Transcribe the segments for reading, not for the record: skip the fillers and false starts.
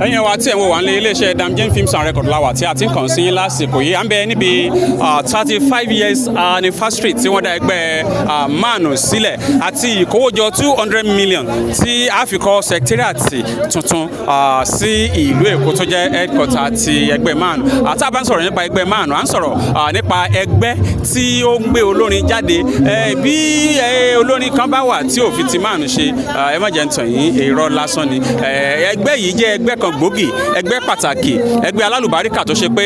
ẹ̀yin wa tí ẹ̀ ń wò wá ní iléeṣẹ́ DAMJAY Films and Record láwà tí a ti ń kàn sí lásìkò yìí à ń bẹ níbi 35 years anniversary tí wọ́n dá ẹgbẹ́ MAN sílẹ̀ àti ìkówójọ 200 million tí a fi kọ́ secretariat tuntun sí ìlú Èkó tó jẹ́ headquarter ti ẹgbẹ́ MAN. Tá a bá ń sọ̀rọ̀ nípa ẹgbẹ́ MAN à ń sọ̀rọ̀ nípa ẹgbẹ́ tí ó ń gbé olórin jáde bí olórin kan bá wà tí òfin ti MAN ṣe ẹ má jẹ́ ń tàn yín irọ́ lásán ni. Ẹgbẹ́ yìí jẹ́ ẹgbẹ́ kan gbòógì, ẹgbẹ́ pàtàkì, ẹgbẹ́ alálùbáríkà tó ṣe pé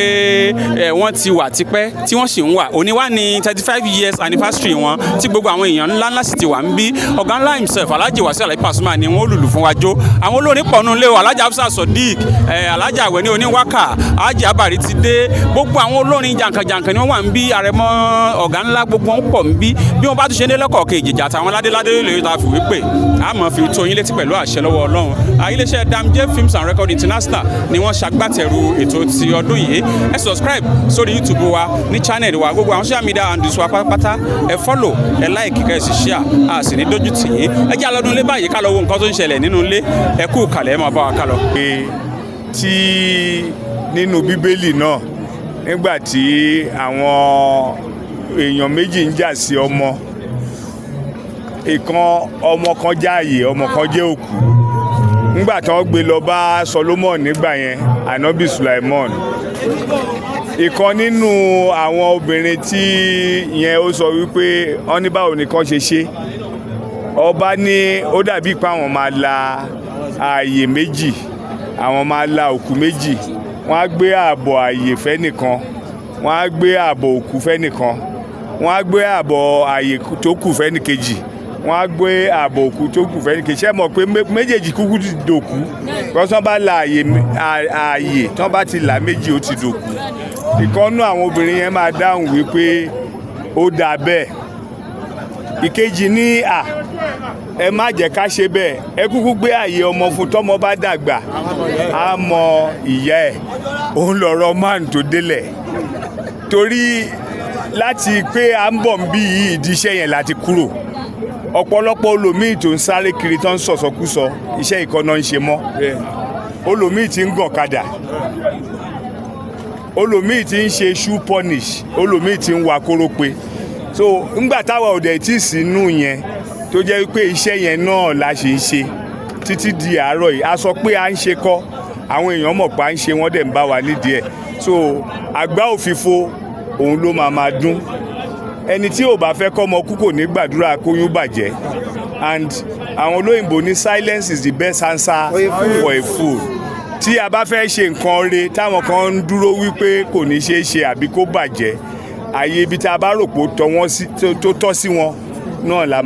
wọ́n ti wà tipẹ́ tí wọ́n sì ń wà. Òní wá ní 35 years anniversary wọn tí gbogbo àwọn èèyàn ńláńlá sì ti wà ń bí. Ọ̀gá ńlá himself Alhaji Waisu Alabi Pasuma ni wọ́n lùlù fún wa jó. Àwọn olórin pọ̀ nù lé o, Alhaji Hafsa Sodiq, Alhaji Awẹ́ni Oníwákà, Alhaji Abari ti dé. Gbogbo àwọn olórin jàǹkànjàǹkàn ni wọ́n wà ń bí. Àrẹ̀mọ ọ̀gá ńlá gbogbo wọn pọ̀ ń bí. Bí wọ́n bá tún ṣe ní lẹ́kọ̀ọ́ kejì àtàwọn ládéládé lè ta fìwé pè. A máa fi tó yín létí pẹ̀lú àṣẹ lọ́wọ́ Ọlọ́run. Iléeṣẹ́ DAMJAY Films and Record International ni wọ́n ṣagbátẹrù ètò ti ọdún yìí. Ẹ subscribe sórí YouTube wa ní channel wa, gbogbo àwọn social media handles wa pátápátá. Ẹ follow, ẹ like, kẹ́ ẹ sì share, a sì ní dójú tì yín. Ẹ jẹ́ àlọ́dún ilé báyìí ká lọ wo nǹkan tó ń ṣẹlẹ̀ nínú ilé. Ẹ kú kàlẹ̀ ẹ máa bá wa ká lọ. Tí nínú Bíbélì náà nígbà tí àwọn èèyàn méjì ń jà sí ọmọ, ìkan ọmọ kan jáàyè ọmọ kan jẹ́ òkú. Nígbà tí wọ́n gbé lọ bá Solomon nígbà yẹn, Ànábì Sulaimon, ìkan nínú àwọn obìnrin tí yẹn ó sọ wípé wọ́n ní báwo nìkan ṣe ṣe. Ọba ní ó dàbí pé àwọn máa la ààyè méjì, àwọn máa la òkú méjì. Wọ́n á gbé ààbọ̀ ààyè fẹ́nìkan, wọ́n á gbé ààbọ̀ òkú fẹ́nìkan, wọ́n á gbé ààbọ̀ ààyè tó kù fẹ́nìkejì, wọ́n á gbé ààbọ̀ òkú tó kù fẹ́nìkejì. Ṣé mọ̀ pé méjèèjì kúkú ti dòkú? Kọ́sán bá la ààyè tán bá ti là méjì ó ti dòkú. Ìkànnú àwọn obìnrin yẹn máa dáhùn wípé ó dà bẹ́ẹ̀. Ìkejì ní ẹ má jẹ́ ká ṣe bẹ́ẹ̀, ẹ kúkú gbé ààyè ọmọ fún tọ́mọ bá dàgbà á mọ ìyá ẹ̀. Òun lọ̀rọ̀ MAN tó délẹ̀. Torí láti pé à ń bọ̀ ń bí yìí ìdí iṣẹ́ yẹn láti kúrò. Ọ̀pọ̀lọpọ̀ olòmíì tó ń sáré kiri tó ń sọ̀sọ̀kúsọ iṣẹ́ ìkọ́nà ń ṣe mọ́. Olòmíì ti ń gọ̀kadà, olòmíì ti ń ṣe shoe polish, olòmíì ti ń wa kórópè. So ńgbà táwa ò dẹ̀ tí ì sínú yẹn tó jẹ́ pé iṣẹ́ yẹn náà la ṣe ń ṣe títí di àárọ̀ yìí. A sọ pé à ń ṣe kọ́, àwọn èèyàn mọ̀ pé à ń ṣe, wọ́n dẹ̀ ń bá wa nídìí ẹ̀. So àgbá òfìfo òun ló máa dún. Ẹni tí ò bá fẹ́ kọ́mọ kú kò ní gbàdúrà kóyún bàjẹ́. And àwọn olóyìnbó ní silence is the best answer for a fool. Tí a bá fẹ́ ṣe nǹkan re táwọn kan ń dúró wípé kò ní ṣeé ṣe àbí kó bàjẹ́, àyè ibi tá a bá rò pé tó tọ́ sí wọn náà la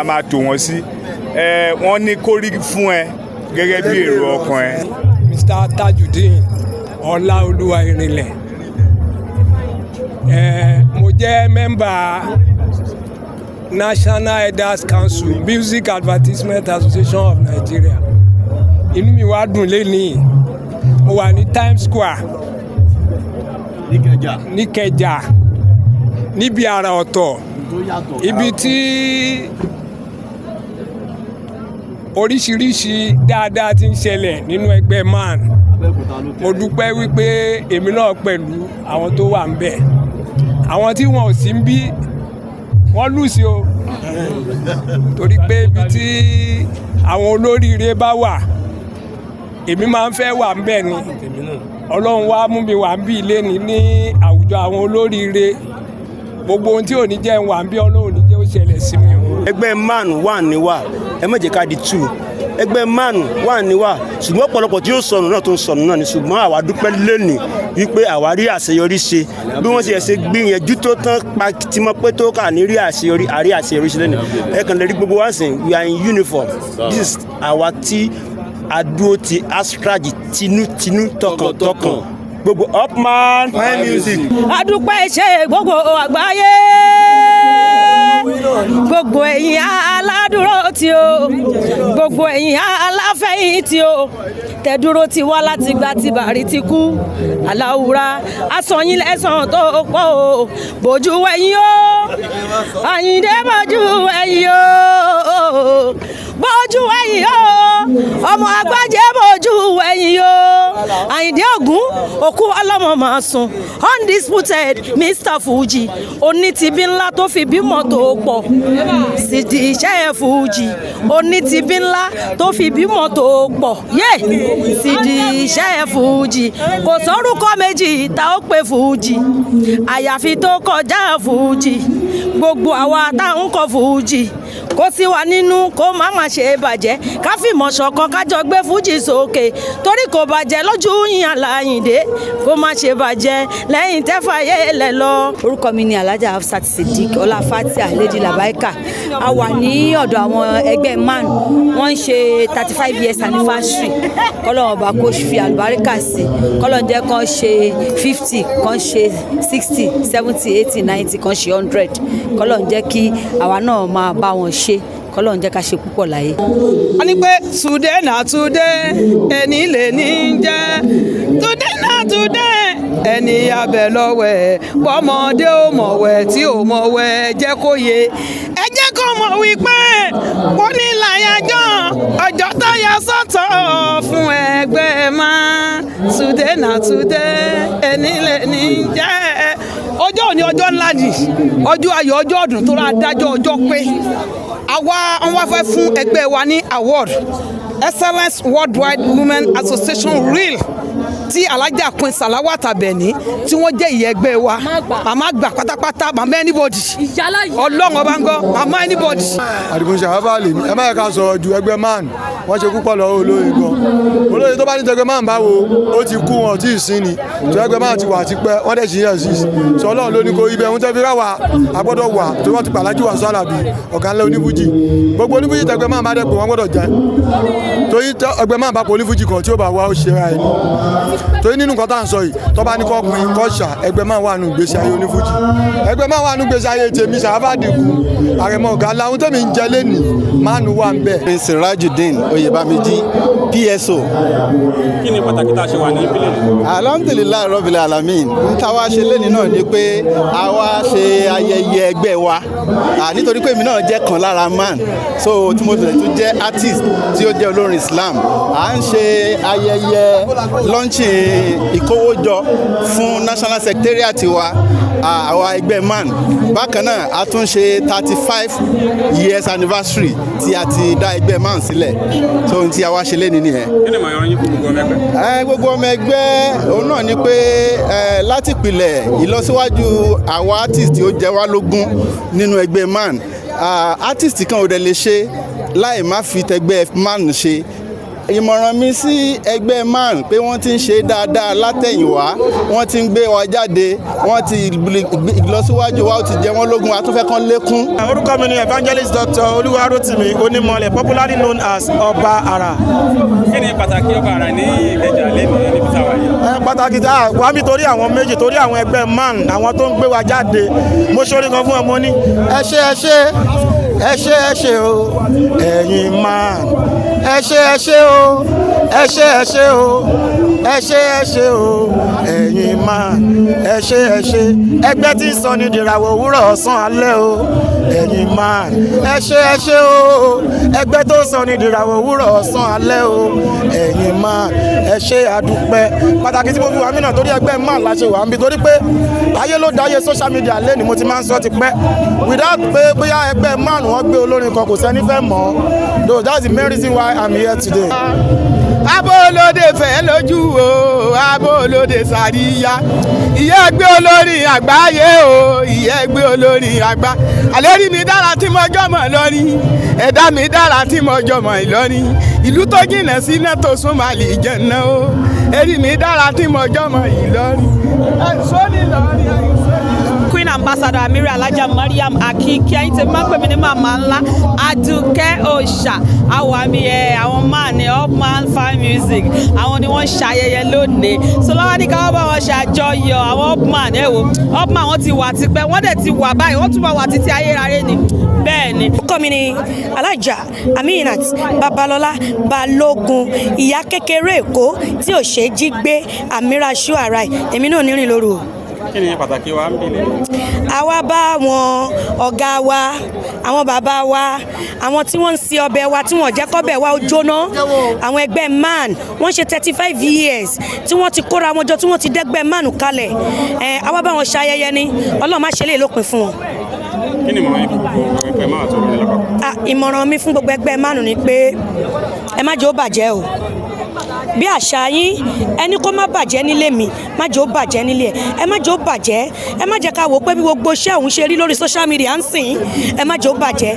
máa tò wọ́n sí. Wọ́n ní kó rí fún ẹ gẹ́gẹ́ bí èrò ọkàn ẹ. Mr. Tajudeen Ọláolúwa Ìrìnlẹ̀, mo jẹ́ mẹ́mbà National Elders Council Music Advertisement Association of Nigeria. Inú mi wá dùn lénìí, mo wà ní Times Square níkẹjà níbi àrà ọ̀tọ̀, ibi tí oríṣiríṣi dáadáa ti ń ṣẹlẹ̀ nínú ẹgbẹ́ MAN. Mo dúpẹ́ wípé èmi náà pẹ̀lú àwọn tó wà ń bẹ̀. Àwọn tí wọn ò sí ń bí wọ́n lù sí o, torí pé ibi tí àwọn olóríire bá wà èmi máa ń fẹ́ wà ń bẹ̀ ni. Ọlọ́run wá mú mi wà ń bí ilé ní àwùjọ àwọn olóríire. Gbogbo ohun tí ò ní jẹ́ ń wà ń bí Ọlọ́run ní jẹ́ ó ṣẹlẹ̀ sí mi. Ẹgbẹ́ MAN wà ní wà, ẹ má jẹ́ ká di two. Ẹgbẹ́ MAN wà ní wà, ṣùgbọ́n ọ̀pọ̀lọpọ̀ tí ó sọnù náà tó ń sọnù náà ni. Ṣùgbọ́n àwa dúpẹ́ lónìí wípé àwa rí àṣeyọrí ṣe. Bí wọ́n ṣe gbìyànjú tó tán pa tí mo pé tó kà ní rí àṣeyọrí ṣe lónìí. Ẹ kàn lè rí gbogbo wa sìn, we are in uniform. This is àwa tí adúró ti astragi tinútinú tọkàntọkàn. Gbogbo up MAN music. Adúpẹ́ ṣe gbogbo àgbáyé, gbogbo ẹ̀yin aládùúró tí o, gbogbo ẹ̀yin aláfẹ̀yìntì o, tẹ̀dúró ti wá láti gba ti bàrí ti kú. Aláwùrá asọ̀yìn lẹ́sàn tó pọ̀ o, bójú ẹ̀yin o, Àyìndé bójú ẹ̀yin o, bójú ẹ̀yin o, ọmọ Àgbájé bójú ẹ̀yin. òkú ọlọ́mọ máa sùn undisputed Mr Fuji onítìbí ńlá tó fi bímọ tó pọ̀ sídìí iṣẹ́ Fuji onítìbí ńlá tó fi bímọ tó pọ̀ sídìí iṣẹ́ Fuji kò sórúkọ méjì tá ó pè Fuji àyàfi tó kọjá Fuji gbogbo àwa tá ń kọ Fuji kó sì wà nínú kó má má ṣe bàjẹ́ ká fìmọ̀ ṣọ̀kan kájọ gbé Fuji sókè torí kò bàjẹ́ lójú yín Àlàyìndé kó má ṣe bàjẹ́ lẹ́yìn tẹ́fàyè lẹ̀ lọ. orúkọ mi ni Alhaja Hafsat Siddiq Ọláfátíà Lady Labaika a wà ní ọ̀dọ̀ àwọn ẹgbẹ́ man wọ́n ń ṣe 35 years anniversary kọ́lọ́n ọba kó fi àlùbáríkà sí kọ́lọ́n jẹ́ kan ṣe 50 kan ṣe 60 70 80 90 kan ṣe 100 kọ́lọ́n jẹ́ kí àwa náà máa bá wọn ṣe kọ́lọ́n jẹ́ ká ṣe púpọ̀ láyé. a ní pé today na today ẹni lè ní jẹ́ today na today ẹni abẹ lọ́wẹ̀ bọ́mọdé ò mọ̀wẹ̀ tí ò mọ̀wẹ̀ jẹ́ kó yé ẹ jẹ́ kó mọ̀ wípé kò ní láyájọ́ ọjọ́ tó yà sọ́tọ̀ fún ẹgbẹ́ máa today na today ẹni lè ní jẹ́ ọjọ́ òní ọjọ́ ńlá ni ọjọ́ ayọ̀ ọjọ́ ọdún tó rà dájọ́ ọjọ́ pé àwa wọ́n wá fẹ́ fún ẹgbẹ́ wa ní award Excellence Worldwide Women Association real tí Alhaja Queen Salawat Abeni tí wọ́n jẹ́ ìyá ẹgbẹ́ wa màmá gbà pátápátá màmá anybody ọlọ́run ọba ń gbọ́ màmá anybody. àdìgúnṣe àbálẹ̀ ẹ má yẹ ká sọ̀rọ̀ ju ẹgbẹ́ man wọ́n ṣe púpọ̀ lọ́wọ́ olóyè gan olóyè tó bá ní tẹgbẹ́ man báwo ó ti kú wọn tí ì sí ni tó ẹgbẹ́ man ti wà ti pẹ́ wọ́n dẹ̀ ṣì yẹ̀ sí sọ ọlọ́run ló ní kó ibẹ̀ ń tẹ́ fi ráwà agbọ́dọ̀ wà tó wọ́n ti pàlájú Waisu Alabi ọ̀gá ńlẹ̀ onífújì gbogbo onífújì tẹgbẹ́ man bá dẹ̀ pé wọ́n gbọ́dọ̀ jẹ́ torí ẹgbẹ́ man bá pọ̀ onífújì kan tí ó bá wá ó ṣe ra ẹni torí nínú nǹkan tá à ń sọ yìí tó bá ní kọ́ pin kọ́ ṣà ẹgbẹ́ máa wà nù gbèsè ayé onífújì ẹgbẹ́ máa wà nù gbèsè ayé tèmi ṣàfàdìkù àrẹ̀mọ ọ̀gá làwọn tèmi ń jẹ lẹ́nì máa nù wà ń bẹ̀. Prince Rajudeen Oyèbámíjí PSO. kí ni pàtàkì tá a ṣe wà ní ìpínlẹ̀ yìí. alhamdulilayi rabbil alamin n ta wá ṣe lẹ́ni náà ni pé a wá ṣe ayẹyẹ ẹgbẹ́ wa nítorí pé èmi náà jẹ́ kan lára man so tí mo tún jẹ́ artist tí ó jẹ́ olórin Islam à ń ṣe ayẹyẹ launching ìkówójọ fún national secretariat wa àwa ẹgbẹ́ man bákan náà a tún ṣe 35 years anniversary tí a ti dá ẹgbẹ́ man sílẹ̀ so ohun tí a wá ṣe lẹ́ni nìyẹn. kí ni ìmọ̀ràn yín fún gbogbo ọmọ ẹgbẹ́. gbogbo ọmọ ẹgbẹ́ òun náà ni pé láti ìpìlẹ̀ ìlọsíwájú àwa artist tí ó jẹ wá lógún nínú ẹgbẹ́ man artist kan ò dẹ̀ lè ṣe láì má fi tẹgbẹ́ man ṣe ìmọ̀ràn mi sí ẹgbẹ́ man pé wọ́n ti ń ṣe dáadáa látẹ̀yìnwá wọ́n ti ń gbé wa jáde wọ́n ti ìlọsíwájú wa ó ti jẹ wọ́n lógún atúnfẹ́ kan lékún. orúkọ mi ni evangelist Dr. Olúwarótìmí Onímọ̀lẹ̀ popularly known as Ọba Àrà. kí ni pàtàkì Ọba Àrà ní Ìkẹjà lẹ́nu níbi táwa yìí. pàtàkì tá a wá mi torí àwọn méjì torí àwọn ẹgbẹ́ man àwọn tó ń gbé wa jáde mo ṣorí kan fún ọmọ ní ẹ ṣé o ẹ̀yin man ẹ ṣé o ẹ ṣé o ẹ̀yin man ẹ ṣé ẹgbẹ́ tí ń sọ ní ìdìràwọ̀ òwúrọ̀ ọ̀sán alẹ́ o ẹ̀yin man ẹ ṣé o ẹgbẹ́ tó sọ ní ìdìràwọ̀ òwúrọ̀ ọ̀sán alẹ́ o ẹ̀yin man ẹ ṣé àdúpẹ́ pàtàkì tí mo fi wà mí náà torí ẹgbẹ́ man la ṣe wà ń bí torí pé ayé ló dáyé social media lé ni mo ti máa ń sọ ti pẹ́ without pé bóyá ẹgbẹ́ man wọ́n gbé olórin kan kò sẹ́ni fẹ́ mọ̀ though that's the main reason why I'm here today. Abolóde fẹ́ lójú o abolóde sàríyá ìyá ẹgbẹ́ olórin àgbáyé o ìyá ẹgbẹ́ olórin àgbá àlérí mi dára tí mo jọmọ lọ́rin ẹ̀dá mi dára tí mo jọmọ Ìlọrin ìlú tó jìnnà sí náà tó súnmọ́ àlìjẹ̀nà o èrí mi dára tí mo jọmọ Ìlọrin ẹ̀sọ́ ní Ìlọrin Queen Ambassador Amiri Alhaja Mariam Akiki ẹ̀yin tèmi máa ń pè mí ní màmá ńlá Adúkẹ́ Òòṣà àwọn àmì àwọn máa ní Upman Fine Music àwọn ni wọ́n ṣayẹyẹ lónìí so lọ́wọ́ ní káwọ́ bá wọn ṣàjọyọ̀ àwọn Upman Upman wọ́n ti wà tipẹ́ wọ́n dẹ̀ ti wà báyìí wọ́n tún bá wà títí ayérayé ni bẹ́ẹ̀ ni. orúkọ mi ni Alhaja Aminat Babalọlá Balógun ìyá kékeré Èkó tí ò ṣe jí gbé Amira Shuarai èmi náà nírìn lóru o. kí ni pàtàkì wa ń bí lè. àwa bá àwọn ọ̀gá wa àwọn bàbá wa àwọn tí wọ́n ń ṣe ọbẹ̀ wa tí wọ́n jẹ́ kọ́bẹ̀ wa ó jóná àwọn ẹgbẹ́ man wọ́n ṣe 35 years tí wọ́n ti kóra wọn jọ tí wọ́n ti dẹ́gbẹ́ man kalẹ̀ àwa bá wọn ṣayẹyẹ ni Ọlọ́run má ṣe lè lópin fún wọn. kí ni ìmọ̀ràn yín fún gbogbo ẹgbẹ́ man tó lórí lápapọ̀. ìmọ̀ràn mi fún gbogbo ẹgbẹ́ man ni pé ẹ má jẹ́ ó bàjẹ́ o bí àṣà yín ẹni kó má bàjẹ́ nílé mi má jẹ́ ó bàjẹ́ nílé ẹ má jẹ́ ó bàjẹ́ ẹ má jẹ́ ká wò pé bí gbogbo iṣẹ́ òun ṣe rí lórí social media ń sìn ẹ má jẹ́ ó bàjẹ́.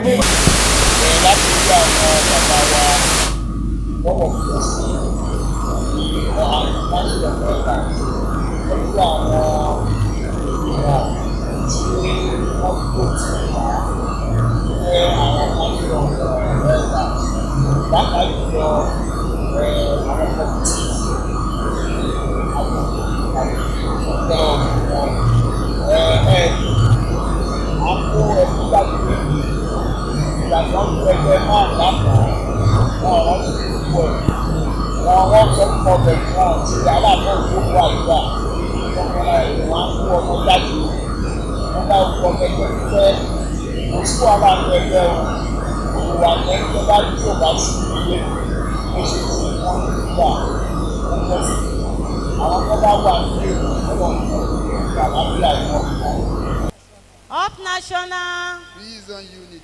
Up national,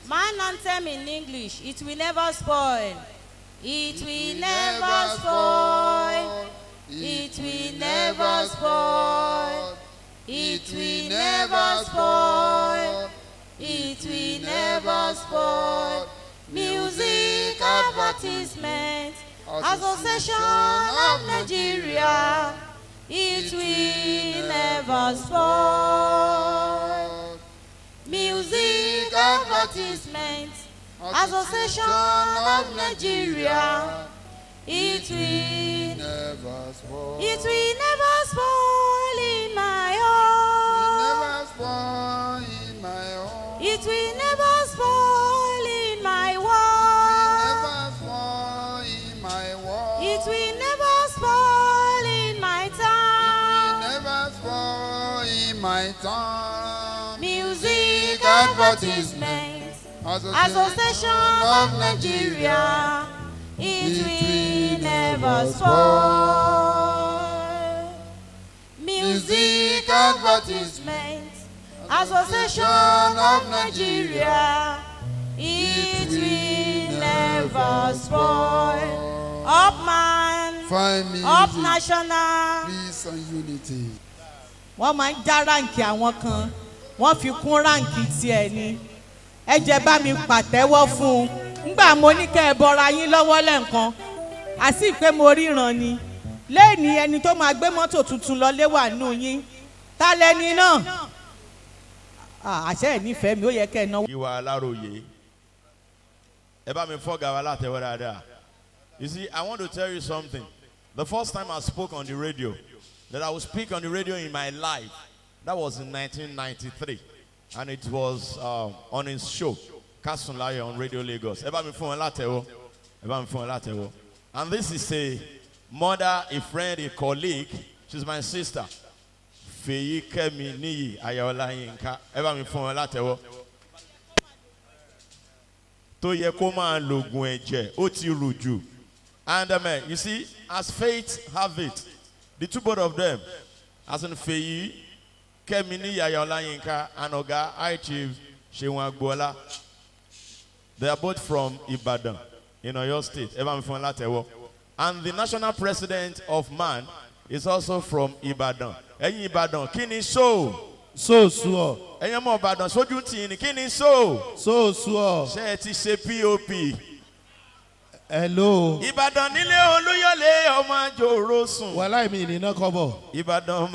man anthem in English, it will never spoil. It will never spoil. It will never spoil. It will never spoil. It will never spoil. Music Advertisement Association of Nigeria. It will never spoil. Music Advertisement Association of Nigeria. It will never spoil. It will never spoil in my home. It will never spoil in my world. It will never spoil in my town. Music Advertisement Association of Nigeria. It will never spoil. Music Advertisement Association of Nigeria. It will never spoil. Up man, up national, peace and unity. Wọ́n máa ń já ráǹkì àwọn kan, wọ́n fi kún ráǹkì tiẹ̀ ni. Ẹ jẹ́ bá mi pàtẹ́wọ́ fún un. Ngbà mo ní kẹ́ ẹ bọra yín lọ́wọ́ lẹ́ǹkan. Àsì pé mo ríran ni. Lẹ́ẹ̀ni ẹni tó máa gbé mọ́tò tuntun lọlé wà nù yín. Ta lẹni náà? Àṣẹ ẹ̀ nífẹ̀ẹ́ mi ó yẹ kẹ́ ẹ náwó. Ìwà Aláròyé. Ẹ bá mi fọ́gà wa látẹ̀wọ́ dáadáa. You see, I want to tell you something. The first time I spoke on the radio, that I would speak on the radio in my life, that was in 1993. And it was on his show, Kasunlaye on Radio Lagos. Eba mi fún wọn látẹ̀wọ́. Eba mi fún wọn látẹ̀wọ́. And this is a mother, a friend, a colleague. She's my sister. Feyikemi Niyi Ayaola Yinka. Eba mi fún wọn látẹ̀wọ́. Tó yẹ kó máa lògùn ẹ̀jẹ̀, ó ti rù jù. And you see, as fate have it, the two both of them, as in Feyi, Kemini Ayaola Yinka, and Oga High Chief Shewan Agbola, they are both from Ibadan, in Oyo State. And the national president of MAN is also from Ibadan. Ẹ̀yin Ibadan, kí ni so? So suo. Ẹ̀yin ọmọ Ibadan, sójú tì ní kí ni so? So suo. Ṣé ẹ ti ṣe POP? Hello. Ìbàdàn nílé Olúyọ̀lé ọmọ àjòrò sùn. Wàláì mi ìnìná kọ́bọ̀. Ìbàdàn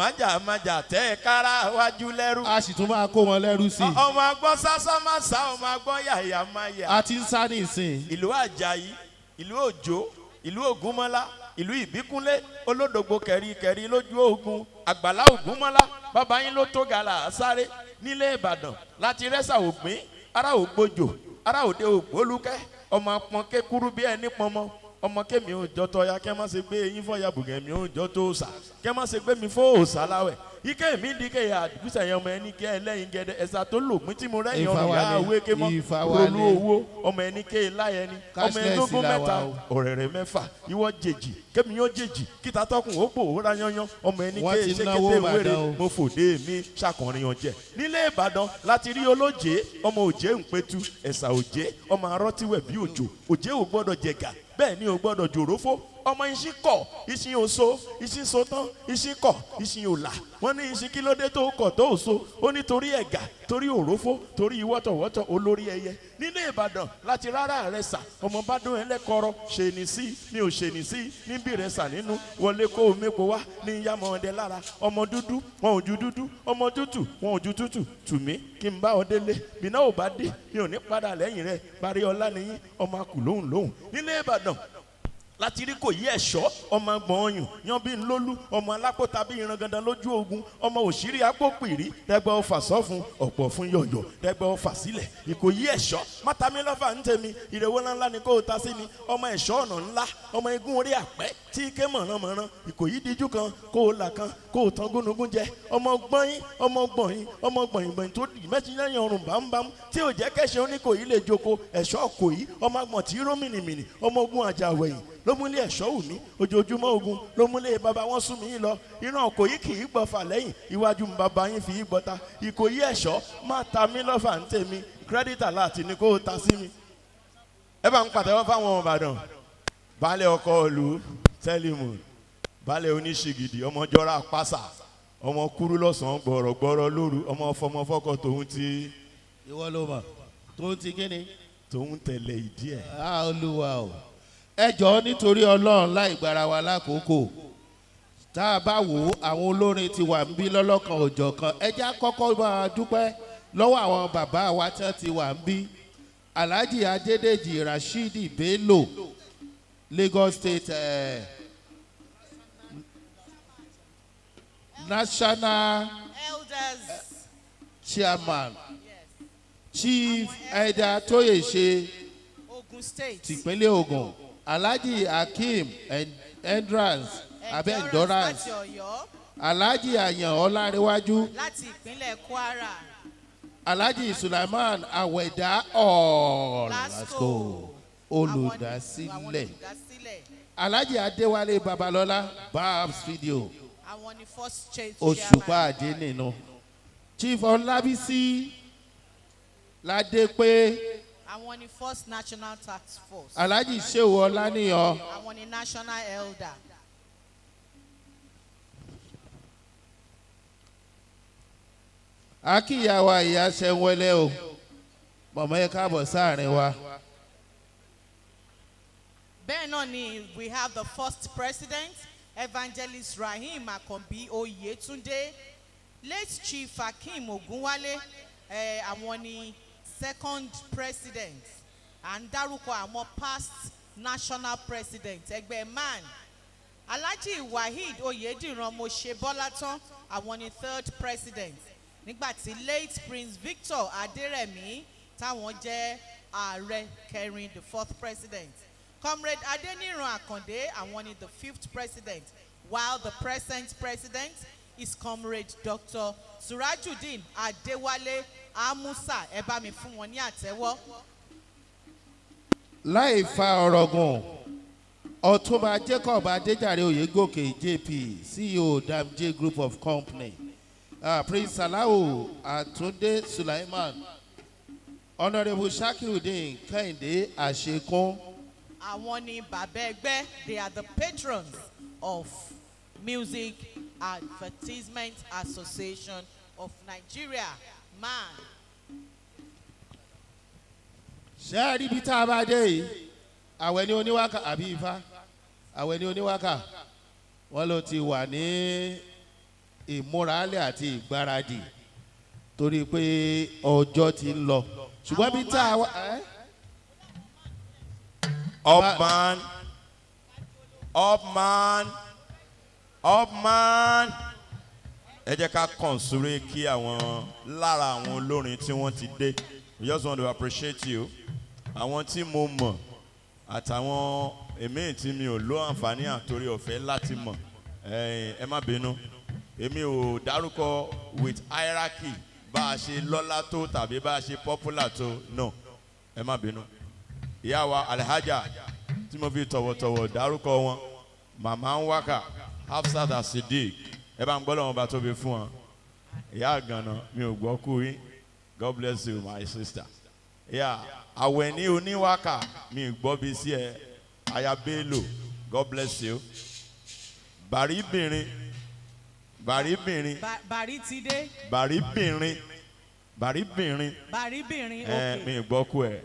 májà tẹ́ kára wájú lẹ́rú. A sì tún máa kó wọn lẹ́rú sí. Ọmọ agbọ́n sásá máa sá, ọmọ agbọ́n yàyà máa yà. A ti ń sá ní ìsìn. Ìlú Àjàyí, ìlú Òjó, ìlú Ògúnmọ́lá, ìlú Ìbíkúnlé, Olódògbò kẹ̀ríkẹ̀rí lójú ogun, Àgbàlá Ògúnmọ́lá, bàbá yín ló tó gàlà sáré nílé Ìbàdàn láti rẹ́sà ògbín, ará ògbójò, ará òde ògbólúkẹ́. Ọmọ apọn kékurú bí ẹni pọnmọ ọmọ kémi ò jọ tọya kẹ má ṣe gbé eyín fọyà bùgẹ mi ò jọ tó sà kẹ má ṣe gbé mi fó òsà láwẹ ike mi dike ya bisa yan ọmọ ẹni ke ẹlẹ́yin gẹdẹ ẹ̀sà tó lògbín tí mo rẹ́yìn ọ̀rùn yá àwé ké mọ́ ronú owó ọmọ ẹni ke láyẹ ni ọmọ ẹdógún mẹ́ta ọ̀rẹ̀rẹ̀ mẹ́fà ìwọ jèjì kémi yóò jèjì kíta tọkùn ó pò ó ra yanyan ọmọ ẹni ke ṣe kété wéré mo fòde mi ṣàkànrin ọjẹ nílé Ìbàdàn láti rí olóje ọmọ òjé ńpẹtù ẹ̀sà òjé ọmọ arọ́tíwẹ̀ bí òjò òjé ò gbọ́dọ̀ jẹ̀gà bẹ́ẹ̀ ni ò gbọ́dọ̀ jòrófó ọmọ iṣin kọ iṣin oṣó iṣin sotán iṣin kọ iṣin òlà wọn ní iṣin kílódé tó kọ tó oṣó ó nítorí ẹ̀gà torí òrófó torí wọ́tọ̀wọ́tọ̀ olórí ẹyẹ nílé Ìbàdàn láti rárá rẹ sà ọmọ bá dún ẹlẹ́kọ̀ọ́rọ́ ṣe ní sí mi ò ṣe ní sí níbi rẹ sà nínú wọlé kó o mépo wá ní yàmọ̀ ọdẹ lára ọmọ dúdú wọn ò ju dúdú ọmọ tútù wọn ò ju tútù tùmí kí n bá ọ délé bìnà ò bá dé mi ò ní padà lẹ́yìn rẹ parí ọlá nìyí ọmọ akù lóhùn nílé Ìbàdàn láti rí kò yí ẹ̀ṣọ́ ọmọ gbọ̀nyùn yan bí nlólú ọmọ alápò tàbí ìran gandan lójú ogun ọmọ òṣìrí apòpìrí dẹgbẹ́ ọfà sọ́fun ọ̀pọ̀ fún yọ̀yọ̀ dẹgbẹ́ ọfà sílẹ̀ ìkòyí ẹ̀ṣọ́ mátàmílọ́fà ń tẹ̀mí ìrẹ̀wọ́ ńláńlá ni kò ta sí mi ọmọ ẹ̀ṣọ́ ọ̀nà ńlá ọmọ igun orí àpẹ́ tí ké mọ̀rànmọ̀ràn ìkòyí díjú kan kó o là kan kó o tán gúnugún jẹ ọmọ gbọ̀nyìn tó dì mẹ́tí lẹ́yìn ọrùn bámbám tí ò jẹ́ kẹ́sẹ̀ oníkòyí lè joko ẹ̀ṣọ́ kòyí ọmọ agbọ̀n tí ró mìnìmìnì ọmọ ogun àjàwẹ̀yìn ló múlé ẹ̀ṣọ́ wù mí ojoojúmọ́ ogun ló múlé bàbá wọn sún mí lọ ìran Ìkòyí kì í gbọ́fà lẹ́yìn iwájú bàbá yín fi í gbọ́ta Ìkòyí ẹ̀ṣọ́ má ta mí lọ́fà ń tèmi kírẹ́dítà láti ní kó o ta sí mi. ẹ bá ń pàtẹ́wọ́ fáwọn Ìbàdàn baálẹ̀ ọkọ̀ òlu tẹ́límù baálẹ̀ oníṣìgìdì ọmọ jọra pásà ọmọ kúrú lọ́sàn-án gbọ̀rọ̀gbọ̀rọ̀ lóru ọmọ fọmọfọ́kọ tòun ti. ìwọ ló mọ̀ tòun ti kíni. tòun tẹ̀lé ìdí ẹ̀. Olúwa o ẹ jọ̀ọ́ nítorí Ọlọ́run láì gbára wa lákòókò tá a bá wò ó àwọn olórin ti wà ń bí lọ́lọ́kan òjọ̀kan ẹ jẹ́ àkọ́kọ́ máa dúpẹ́ lọ́wọ́ àwọn bàbá wa tí wọ́n ti wà ń bí Alhaji Adédèjì Rashidi Bello Lagos State National Chairman Chief Ẹ̀dà Tóyèṣe tìpínlẹ̀ Ògùn Alhaji Hakeem Endurance Alhaji Àyàn Ọlárẹ̀wájú láti ìpínlẹ̀ Kwara Alhaji Sulaiman Awẹ̀dá Ọ̀làsíkò olùdásílẹ̀ Alhaji Adéwálé Babalọ́lá Babs Video Òṣùpá Àdénínú Chief Ọlábísí Ládépé àwọn ni first national task force. Alhaji Shehu Ọláníyàn. àwọn ni national elder. akíyàwó ìyá Ṣẹ́wẹ́lẹ́ o mọ̀mọ́ yẹ káàbọ̀ sáàrin wa. bẹ́ẹ̀ náà ni we have the first president Evangelist Rahim Akanbi Oyetunde late Chief Hakeem Ogunwale àwọn ni second president and dárúkọ àwọn past national president ẹgbẹ́ man Alhaji Waheed Oyediran Mosebọ́látán àwọn ni third president nígbàtí late Prince Victor Adérẹ̀mí táwọn jẹ́ ààrẹ kẹrin the fourth president Comrade Adeniran Akande àwọn ni the fifth president while the present president is Comrade Dr. Surajudeen Adewale Amusa ẹ bá mi fún wọn ní àtẹ́wọ́. láì fa ọ̀rọ̀ gùn Ọ̀túnba Jacob Adéjàre Oyègòkè JP CEO DAMJAY Group of Company Prince Salau Atunde Sulaiman Honourable Shakirudeen Kehinde Àṣekún. àwọn ni bàbá ẹgbẹ́ they are the patrons of Music Advertisement Association of Nigeria man. ṣé ẹ rí ibi tá a bá dé yìí àwẹ̀ ni oníwákà àbí ifá àwẹ̀ ni oníwákà wọ́n ló ti wà ní ìmúralẹ̀ àti ìgbáradì torí pé ọjọ́ ti ń lọ ṣùgbọ́n bí tá a wá. Up man, up man, up man. Ẹ jẹ́ ká kọ̀nsúré kí àwọn lára àwọn olórin tí wọ́n ti dé. We just want to appreciate you. Àwọn tí mo mọ̀ àtàwọn èmi tí mi ò lò àǹfààní àtòrí ọ̀fẹ́ láti mọ̀ ẹ má bínú. èmi ò dárúkọ with hierarchy bá a ṣe lọ́lá tó tàbí bá a ṣe popular tó no ẹ má bínú. Ìyá wa Alhaja tí mo fi tọ̀wọ̀tọ̀wọ̀ dárúkọ wọn màmá ń wákà Hafsat Asidik ẹ bá ń gbọ́ lọ́wọ́ bá tóbi fún wọn. Ìyá àgànà mi ò gbọ́ kú yín God bless you my sister. Ìyá àwẹ̀ ní oníwákà mi ò gbọ́ bí sí ẹ Aya Bello God bless you. Bàríbìnrin Bàrí ti dé. Bàríbìnrin okay. mi ò gbọ́ kú ẹ.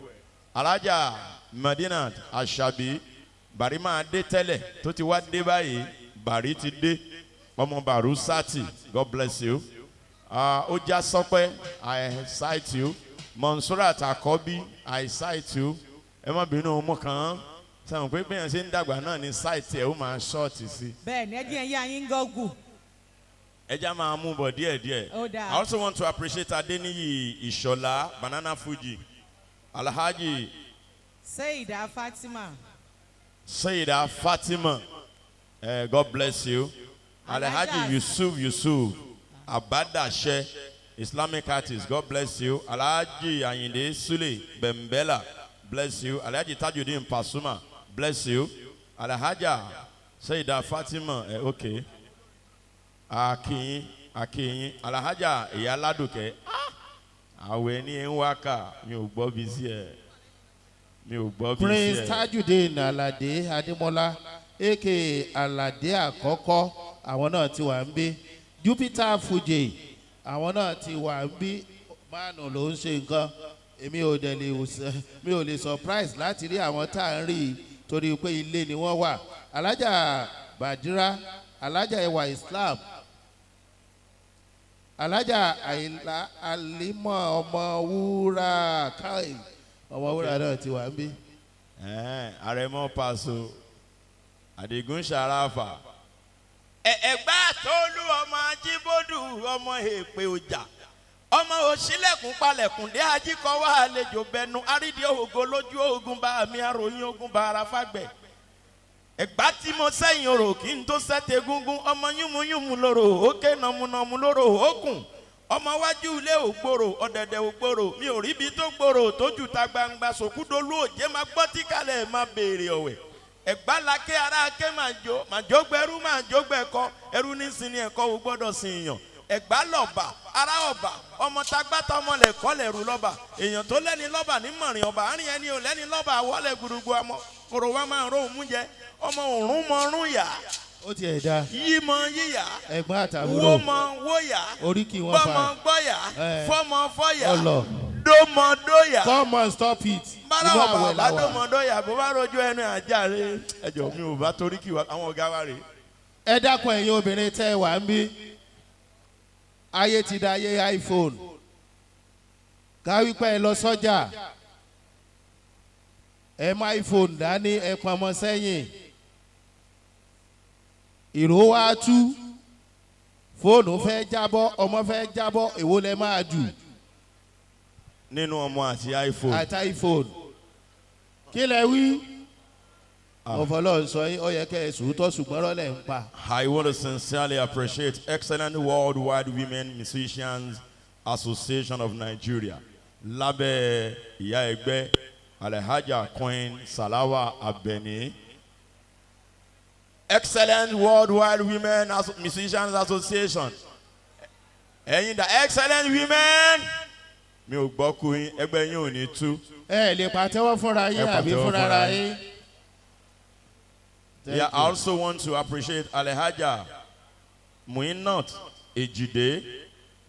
Alájà Madinat Aṣàbí Bàrí máa dé tẹ́lẹ̀ tó ti wá dé báyìí Bàrí ti dé ọmọ Bàrú Sátì God bless you. Ó já Sọpẹ́ I cite you. Monsurat Àkọ́bí I cite you. Ẹ má bínú ọmọ kan sẹ́wọ̀n pé bẹ́ẹ̀ ṣe ń dàgbà náà ní site ẹ̀ ó máa ṣọ́ọ̀tì sí. Bẹ́ẹ̀ni ẹ jẹ́ ẹ̀yà yín gọ́gù. Ẹja máa mú bọ̀ díẹ̀díẹ̀. I also want to appreciate Adeniyi Ishola Banana Fuji. Alhaji Sayida Fatima. God bless you. Alhaji Yusuf Abadashe Islamic artist. God bless you. Alhaji Ayinde Sule Bembela. Bless you. Alhaji Tajuddin Pasuma. Bless you. Alhaja Sayida Fatima. Okay. Akin Alhaja Iyaladuke. Àwẹ̀ ní ń wákà mi ò gbọ́ bí sí ẹ̀. Prince Tajuddin Alade Ademola aka Alade àkọ́kọ́ àwọn náà ti wà ń bí. Jupiter Fuji àwọn náà ti wà ń bí. Máànù ló ń ṣe nǹkan. Èmi ò lè surprise láti rí àwọn tá à ń rí torí pé ilé ni wọ́n wà. Alájà Badira Alájà Ẹwà Islam Alájà Àyìnlá Àlímọ̀ Ọmọwúrà káì Ọmọwúrà náà ti wà ń bí. Àrẹ̀mọ Paso Àdìgún Ṣàràfà Ẹ̀gbá Tolú ọmọ Ajíbódù ọmọ Èpè Ọjà ọmọ òṣìlẹ̀kùn palẹ̀kùn dé ajíkọ̀ wá àlejò bẹnu àrídìí ògo lójú ogun bá mi àròyìn ogun bá ara fàgbẹ̀. Ẹ̀gbá tí mo sẹ́yìn orò kí n tó sẹ́tẹ̀ gúngún ọmọ yúnmuyúnmu lóró òkè nàmúnàmú lóró òkun ọmọ wájú ilé ògbòrò ọ̀dẹ̀dẹ̀ ògbòrò mi ò ríbi tó gbòrò tójú ta gbangba sòkúdolú òjé máa gbọ́ tí kalẹ̀ máa béèrè ọ̀wẹ̀. Ẹ̀gbá làkè ara ké máa jó gbẹrú máa jó gbẹ̀kọ ẹrú ní sinmi ẹ̀kọ́ ò gbọ́dọ̀ sin èèyàn. Ẹ̀gbá lọ́ba ara ọba ọmọ tagbátá ọmọ lẹ̀kọ́ lẹ̀rú lọ́ba èèyàn tó lẹ́ni lọ́ba ní mọ̀rin ọba àárín ẹni ò lẹ́ni lọ́ba àwọ̀lẹ̀ gbùdùgbù ọmọ kòrò wa máa ń ro òun jẹ ọmọ òrùn mọ̀rún yá. Ó ti ẹ̀ dá. Yí mọ yíyá. Ẹ̀gbọ́n àtàbúrò. Wó mọ wóyá. Oríkì wọn fa. Gbọ́mọ gbọ́yà. Fọ́mọ fọ́yà. Ọlọ. Dómọ dóyà. Come on stop it. Bára ọba bá dómọ dóyà bó bá rojú ẹnu àjà rẹ. Ẹjọ mi ò bá torí kí àwọn ọ̀gá wa rè. Ẹ dákun ẹ̀yin obìnrin tẹ́ wà ń bí. Ayé ti da ayé iPhone. Ká wípé ẹ lọ sọ́jà. Ẹ má iPhone dání ẹ pamọ́ sẹ́yìn. Ìró wa tú. Fóònù fẹ́ jábọ́, ọmọ fẹ́ jábọ́, èwo lẹ máa jù. Nínú ọmọ àti iPhone. Àti iPhone. Kí lẹ wí? Ọ̀fọ̀lọ́ sọ yín, ó yẹ kẹ́ ẹ sùúrùtọ́ ṣùgbọ́n rọ́lẹ̀ ń pa. I want to sincerely appreciate excellent worldwide women musicians Association of Nigeria. Lábẹ́ ìyá ẹgbẹ́ Alhaja Queen Salawa Abeni. Excellent worldwide women musicians association. Ẹ̀yin the excellent women. Mi ò gbọ́ kú yín ẹgbẹ́ yín ò ní tú. Ẹ lè pàtẹ́wọ́ fúnra yín àbí fúnra ra yín. Yeah, I also want to appreciate Alhaja Muinat Ejide,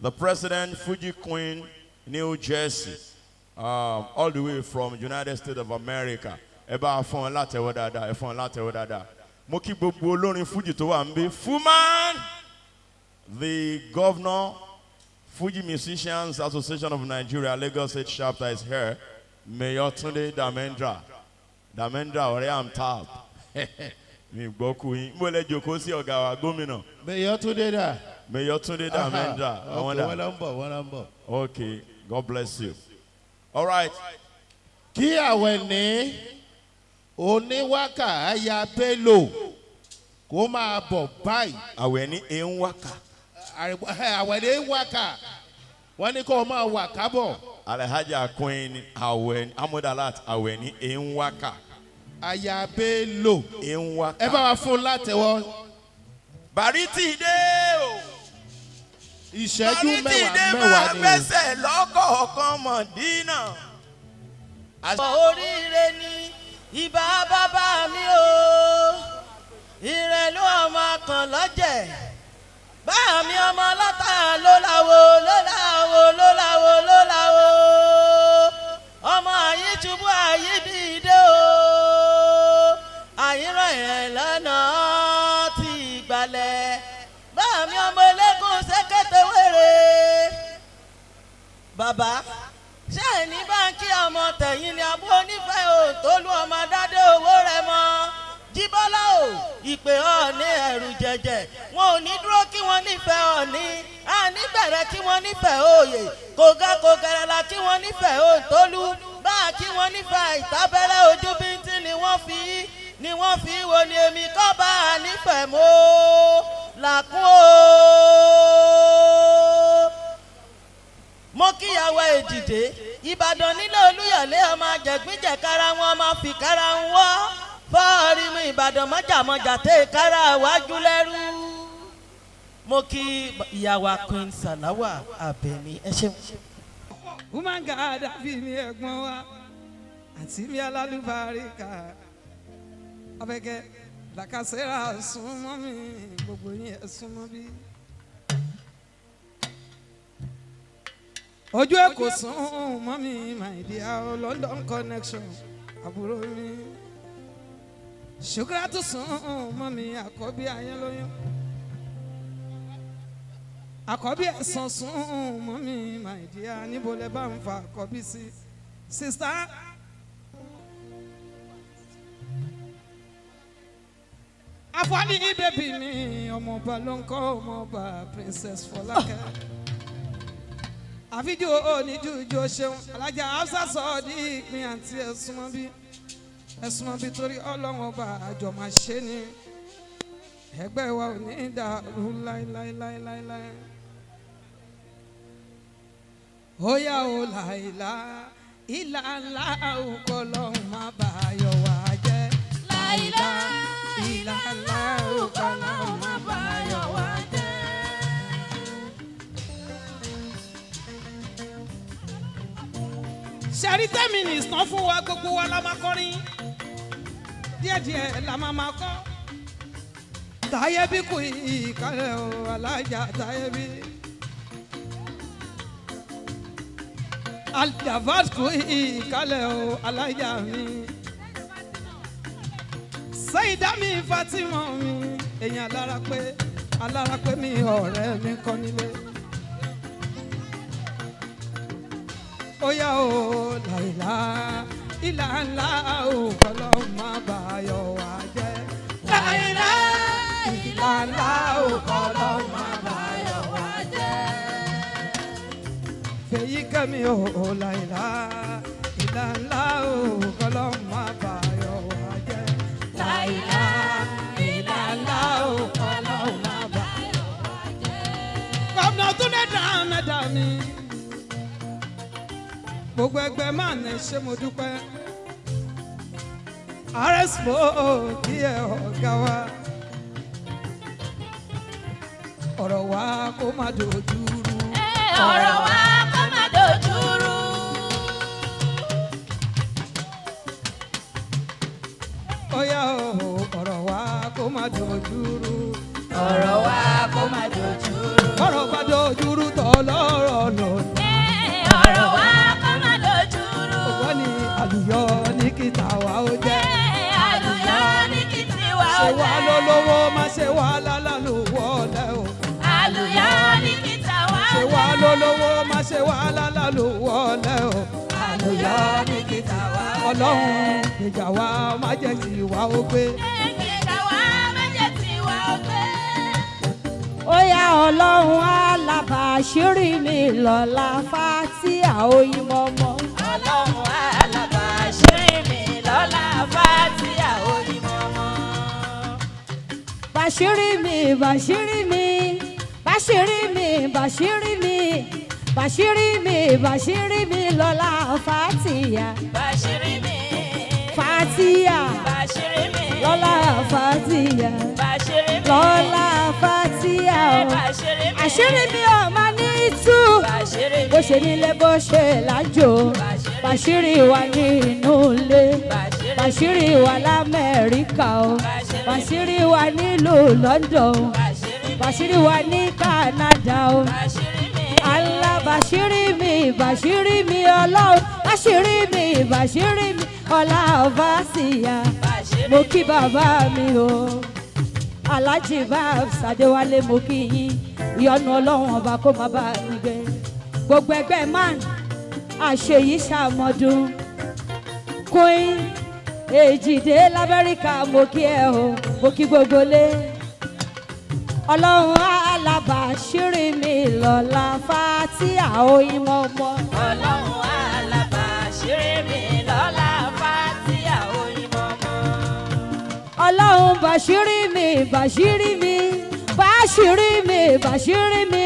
the president, Fuji Queen, New Jersey, all the way from United States of America. Ẹ bá fún látẹ̀wọ́ dáadáa, ẹ fún látẹ̀wọ́ dáadáa. Mo kí gbogbo olórin Fuji tó wà ń bí. Fuman, the governor, Fuji Musicians Association of Nigeria, Lagos State chapter is here. Mayor Tunde Damendra. Damendra, ọ̀rẹ́ am tap. Mi gbọ́ kú yín. Mo lè jókòó sí ọ̀gá wa gómìnà. Mayor Tunde dà. Mayor Tunde Damendra. Okay, wọ́n ń bọ̀. Okay, God bless you. All right. Kí àwẹ̀ ní oníwákà Aya Bello kó máa bọ̀ báyìí. Àwẹ̀ ní Enwaka. àwẹ̀dẹ̀ ń wákà wọ́n ní kó o máa wà kábọ̀. Alhaja Queen Amudalat Aweni Enwaka. Aya Bello Enwaka. Ẹ bá wa fún látẹ̀wọ́. Bàrítì dé o. Ìṣẹ́jú mẹ́wàá ni. Bàrítì dé máa gbẹ́sẹ̀ lọ́kọ̀ọ̀kan Mọ̀dínà. Oríire ni ìbá bàbá mi o. Ìrẹ̀lú ọmọ kan lọ́jẹ̀. Bá mi ọmọ ọlọ́ta ló láwo ló láwo ló láwo ló láwo. Ọmọ àyí ṣubú àyí dìde o. Àyíràn ẹ̀ lọ́nà ti ìgbàlẹ̀. Bá mi ọmọ eléégún ṣẹ́kẹ́tẹ̀ wéré. Bàbá ṣé ẹni báńkì ọmọ tẹ̀yìn ni abú onífẹ̀ẹ́ ò tó lu ọmọ dádé owó rẹ̀ mọ́. Jíbọ́lá o ìpè Ọọ̀ni ẹ̀rù jẹ̀jẹ̀ wọn ò ní dúró kí wọ́n nífẹ̀ẹ́ Ọọ̀ni àní bẹ̀rẹ̀ kí wọ́n nífẹ̀ẹ́ òye kògàkògàràlà kí wọ́n nífẹ̀ẹ́ òǹtólú bá kí wọ́n nífẹ̀ẹ́ ìtábẹ́rẹ́ ojú bíntín ni wọ́n fi wo ni èmi kọ́ bá a nífẹ̀ẹ́ mọ́ làkún o. Mo kíyàwó èjìdé Ìbàdàn nílé Olúyọ̀lé ọmọ àjẹgbíjẹ̀kára wọn ọmọ fìkára ń wọ́ fọ́ọ̀rí mu Ìbàdàn mọ́jàmọ́jà tẹ́ kára wájú lẹ́rú. Mo kí ìyàwó Queen Salawa Abẹ́ni ẹ ṣeun. Woman God àbí mi ẹ̀gbọ́n wa àti mi alálùbáríkà abẹ́kẹ́ làkàṣẹ́ra súnmọ́ mi gbogbo yín ẹ̀ súnmọ́ bí. Ojú ẹ̀ kò sún mọ́ mi my dear London connection àbúrò mi. Ṣùgbọ́n tó sún mọ́ mi àkọ́bí ayánlóyún. Àkọ́bí ẹ̀sán sún mọ́ mi my dear níbo lẹ bá ń fa àkọ́bí sí. Sista Afọ́lí bébì mi ọmọọba ló ń kọ́ ọmọọba Princess Fọlákẹ́. Àfijọ́ oníjújó ṣeun Alájà Hafsa sọ́ọ́dí ìpín àti ẹ̀sùn mọ́ bí. Ẹ̀sùn ọbí torí Ọlọ́run ọba àjọ máa ṣe ni ẹgbẹ́ wa ò ní dàrú láíláíláíláí. Ó yá o láìlá ìlà ńlá òkò lọ́hùn má bà á yọ wá jẹ́. Láìlá ìlà ńlá òkò lọ́hùn má bà á yọ wá jẹ́. Ṣẹ́rí 10 minutes tán fún wa gbogbo wa la máa kọrin. Díẹ̀díẹ̀ la máa kọ́. Táyébí kù ìkàlẹ̀ o Alájà Táyébí. Aljavad kù ìkàlẹ̀ o Alájà mi. Sẹ́yìndá mi Fatima mi. Èèyàn alára pé mi ọ̀rẹ́ mi kọ́ nílé. Ó yá o láìlá ìlà ńlá òkò lọ́hùn má bà á yọ wá jẹ́. Láìlá ìlà ńlá òkò lọ́hùn má bà á yọ wá jẹ́. Fèyí kẹ́mi o láìlá ìlà ńlá òkò lọ́hùn má bà á yọ wá jẹ́. Láìlá ìlà ńlá òkò lọ́hùn má bà á yọ wá jẹ́. Gómìnà Túndé Dàmẹ́dà mi. Gbogbo ẹgbẹ́ máa ń ṣe mo dúpẹ́. RSPO kí ẹ ọ̀gá wa. Ọ̀rọ̀ wa kó má dojúrú. Ọ̀rọ̀ wa kó má dojúrú. Ó yá o, ọ̀rọ̀ wa kó má dojúrú. Ọ̀rọ̀ wa kó má dojúrú. Ọ̀rọ̀ bá dojúrú tọ́ lọ́rọ̀ lónìí. Ọ̀rọ̀ wa kó má dojúrú. Ògbọ́n ni àlùyọ ní kìtà wa ó jẹ́. Àlùyọ ní kìtì wa ó Ṣé jẹ́. wá lólówó má ṣe wá lálálùwọ́lẹ̀ o. Àlùyọ ní kìtà wa ó jẹ́. Ṣé wá lólówó má ṣe wá lálálùwọ́lẹ̀ o. Àlùyọ ní kìtà wa ó jẹ́. Ọlọ́run gbèjà wa má jẹ́ kí wa ó gbé. Gbèjà wa má jẹ́ kí wa ó gbé. Ó yá Ọlọ́run alábàáṣírí mi lọ́la Fátíà Oyinmọ́mọ́. Ọlọ́run alábàáṣírí mi lọ́la Fátíà Oyinmọ́mọ́. Bàṣírí mi, bàṣírí mi, bàṣírí bàṣírí mi bàṣírí mi bàṣírí mi bàṣírí mi lọ́la fàtíyà. Bàṣírí mi. Fàtíyà. Bàṣírí mi. Lọ́la fàtíyà. Bàṣírí mi. Lọ́la fàtíyà. Bàṣírí mi. Àṣírí mi ò máa ní tú. Bàṣírí mi. Bó ṣe nílé bó ṣe lájò. Bàṣírí wà nínú ilé. Bàṣírí wà l'Amẹ́ríkà o. Bàṣírí wà nílùú London. Bàṣírí wà ní Canada o. Allah bàṣírí mi ọlọ́run bàṣírí mi ọlá ọba síya mo kí bàbá mi o Alhaji Babs Adéwálé mo kí yín ìyọ́nú ọlọ́run ọba kó má bá mi gbé gbogbo ẹgbẹ́ man àṣeyí ṣàmọ́dún Queen Èjìdé l'Amẹ́ríkà mo kí ẹ o mo kí gbogbo lé ọlọ́run alábàṣírí mi lọ́la Fàtíà oyin mọ́mọ́. Ọlọ́run alábàṣírí mi lọ́la Fàtíà oyin mọ́mọ́. Ọlọ́run bàṣírí mi bàṣírí mi bàṣírí mi bàṣírí mi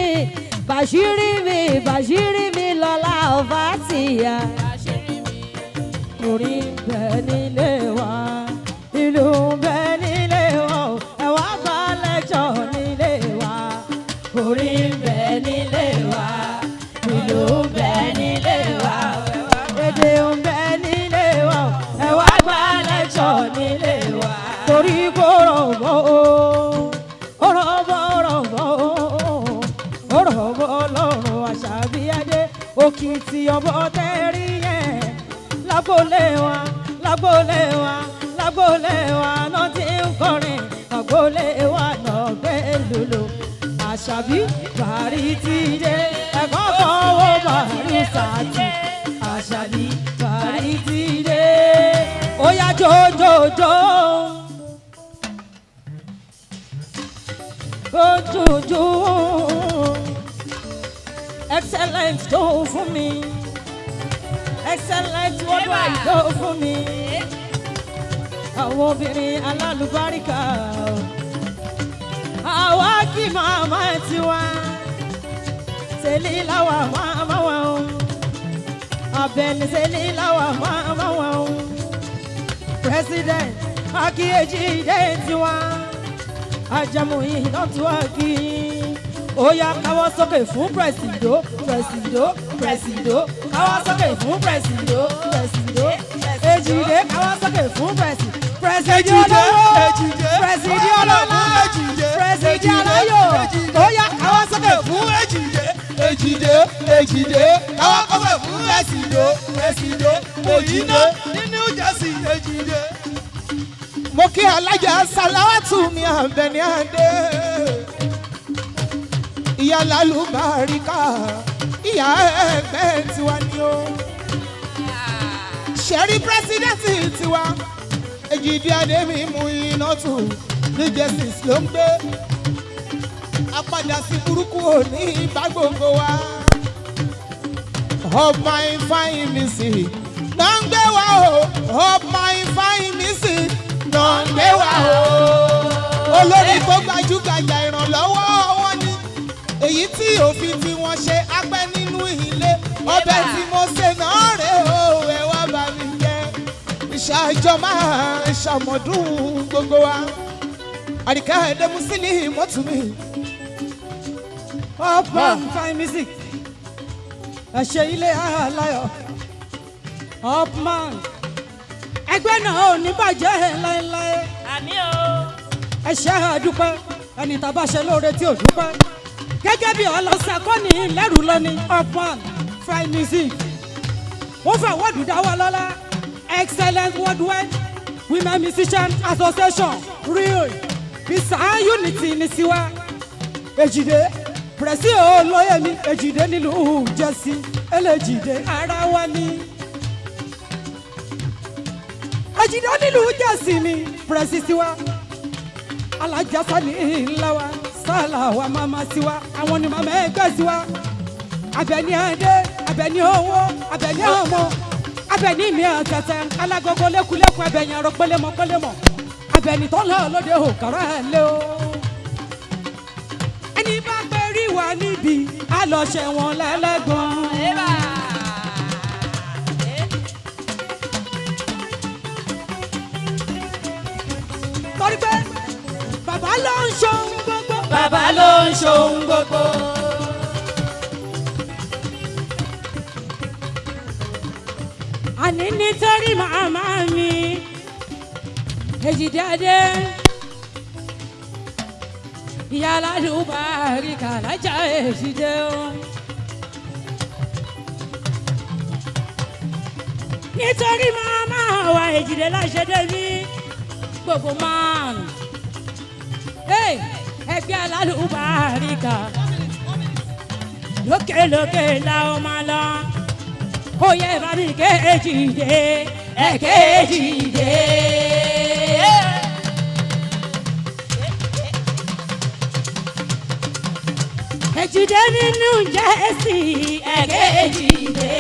bàṣírí mi bàṣírí mi lọ́la Fàtíà. Orí ń bẹ nílé wa ìlú ń bẹ nílé wa ẹ wá bá lẹ́jọ́ nílé wa. Orí ń bẹ nílé wa ìlú ń bẹ nílé wa èdè ń bẹ nílé wa ẹ wá bá lẹ́jọ́ nílé wa. Torí kò rọ̀bọ̀ lọ́rùn Àṣàbíyádé òkìtì ọ̀bọ tẹ́rí yẹn lágbólé wa náà ti ń kọrin lágbólé wa náà gbé lòlò. Àṣàbí bàrí ti dé ẹ̀kọ́ fọwọ́ bàrí sàtì. Àṣàbí bàrí ti dé ó yá jójójó jójójó excellent tó fún mi excellent worldwide tó fún mi àwọn obìnrin alálùbáríkà àwa kí màmá tiwa sẹ́lí láwa màmá wa o abẹni sẹ́lí láwa màmá wa o president Èjìdé tiwa ajamuyin lọ́tún àkí ó yá káwọ́ sókè fún presido káwọ́ sókè fún presido Èjìdé káwọ́ sókè fún presido olówó presido aláyò ó yá káwọ́ sókè fún Èjìdé káwọ́ sókè fún presido òyìnbó ní New Jersey Èjìdé. Mo kí alájà Sàláwátù mi Àbẹ̀ní Adé ìyá lálùbáríkà ìyá ẹgbẹ́ tiwa ni ó ṣẹ́rí pírẹ́sídẹ́ǹtì tiwa Èjìdé Adémi mú iná tù ní justice ló ń gbé apádà sí burúkú òní ìbá gbogbo wa of my fine music náà ń gbé wa o of my fine music náà ń gbé wa o olórí tó gbajúgbajà ìrànlọ́wọ́ wọn ni èyí tí òfin tí wọ́n ṣe apẹ́ nínú ilé ọbẹ̀ tí mo ṣe náà rè o ẹ wá bá mi jẹ ìṣàjọ máa ṣàmọ̀dún gbogbo wa àdìkà ẹ̀dẹ́mùsílì mọ́tùmí ọ̀pọ̀ fine music ẹ̀ṣẹ̀ ilé aláyọ̀ upman ẹgbẹ́ náà ò ní bàjẹ́ láéláé àmì o ẹ̀ṣẹ̀ àdúpẹ́ ẹni tàbá ṣe lóore tí ò dúpẹ́ gẹ́gẹ́ bí ọlọ́sà kọ́ni lẹ́rù lọ́ni upman fine music wọ́n fẹ́ wọ́ọ̀dù dáwọ́ lọ́lá excellent worldwide women musician association real bisan unity ní tiwa Èjìdé pẹ̀sì olóyè mi Èjìdé nílùú jẹ́sí ẹlẹ́jìdé ara wa ni Èjìdé nílùú jẹ́sí mi pẹ̀sì tiwa alájàsá ní ńlá wa sálà wa máma tiwa àwọn ni màmá ẹgbẹ́ tiwa Àbẹ̀ní Adé Àbẹ̀ní owó Àbẹ̀ní ọmọ Àbẹ̀ní mi àtẹ̀tẹ̀ alágogo lẹ́kùlẹ́kùn Àbẹ̀ní àrò pẹ́lẹ́mọ́ Àbẹ̀ní tọ́lá lóde òkàrà lé o ẹni bá gbé rí wa níbi a lọ ṣẹ̀wọ̀n lẹ́lẹ́gbọ̀n. torí pé bàbá ló ń ṣohun gbogbo. bàbá ló ń ṣohun gbogbo. àní nítorí màmá mi Èjìdádé ìyá aládùúbárí kàlájà Èjìdé o. nítorí màmá wa Èjìdé láṣẹ débi gbogbo man ẹgbẹ́ aládùúbárí kà lókèlókè la ó máa lọ. ó yẹ bá mi Èjìdé Èjìdé. Èjìdé nínú Jẹ́sì Èjìdé.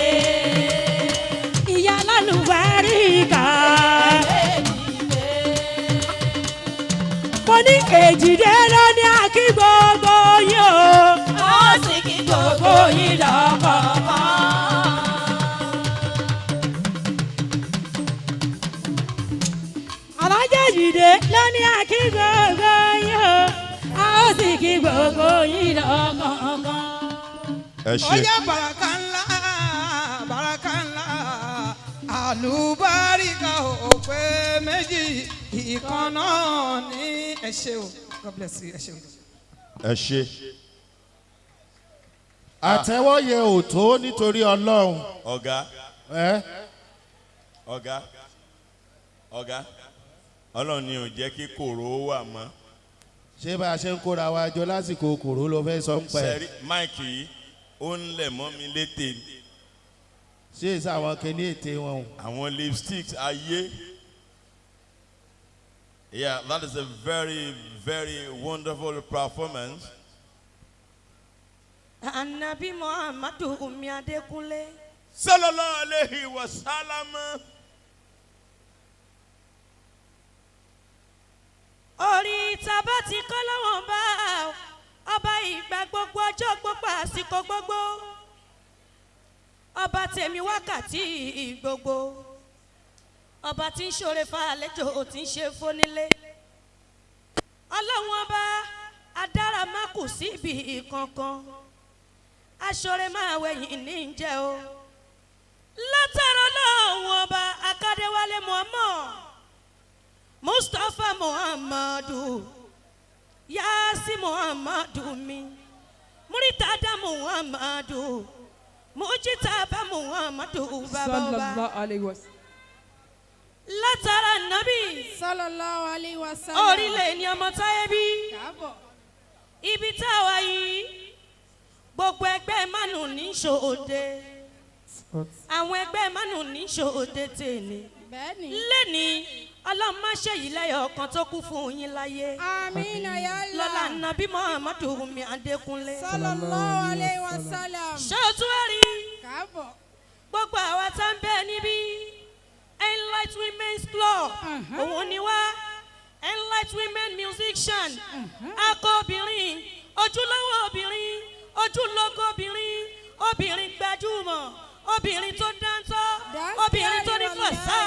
ìyá lálùbáríkà. mo ní Èjìdé ló ní àkí gbogbo yín o. ó sì kí gbogbo yín lọ́kọ̀ọ̀kan. Èjìdé ló ní àkí gbogbo yín o. a ó sì kí gbogbo yín lọ́kọ̀ọ̀kan. ẹ ṣé. ọjà baraka ńlá àlùbáríkà ò pé méjì ìkan náà ní ẹ ṣé o. God bless you. ẹ ṣé o. ẹ ṣé. àtẹ́wọ́ yẹ ò tó nítorí Ọlọ́run. ọ̀gá. ọ̀gá Ọlọ́run ni ò jẹ́ kí kòró wà mọ́. ṣé bá a ṣe ń kóra wa jọ lásìkò kòró ló fẹ́ sọ ń pẹ́. sẹ́rí máìkì yìí ó ń lẹ̀ mọ́ mi létè ni. ṣé èsì àwọn kìíní ète wọn o. àwọn lipsticks ayé. Yeah, that is a very, very wonderful performance. Anabi Muhammadu Umi Adekunle. Sallallahu alayhi wa sallam. Orí tàbá ti kọ́ lọ́wọ́n bá ọba ìgbà gbogbo ọjọ́ gbogbo àsìkò gbogbo. Ọba tèmi wákàtí gbogbo. Ọba tí ń ṣoore fàlejò tí ń ṣe fónílé. Ọlọ́run ọba adára má kù síbi kankan. Aṣọre máa wẹ̀yìn ní jẹ́ o. Látara Ọlọ́run ọba Akádéwálé Muhammad. Mustapha Muhammadu. Yasi Muhammadu mi. Muritada Muhammadu. Mujitaba Muhammadu baba. Sallallahu alayhi wa sallam. Látara Nabi. Sallallahu alayhi wa sallam. Orílẹ̀ ni ọmọ táyé bí. Ibi táwa yìí gbogbo ẹgbẹ́ mánù ní ṣòde. Àwọn ẹgbẹ́ mánù ní ṣòde tèmi. Lẹ́ni Ọlọ́run má ṣe yìí lẹ́yọ̀ kan tó kú fún yín láyé. Àmín ya Allah. Lọ́la Nàbí Muhammadu Umi Adékúnlé. Sallallahu alayhi wa sallam. Ṣọ́ọ̀tún ẹ̀rí. Gbogbo àwa tá ń bẹ níbí. Enlight Women's Club. Òun ni wá. Enlight Women Musician. Akọ obìnrin. Ojúlówó obìnrin. Ojúlógo obìnrin. Obìnrin gbajúmọ̀. Obìnrin tó dáńtọ́. Obìnrin tó ní fọ̀sá.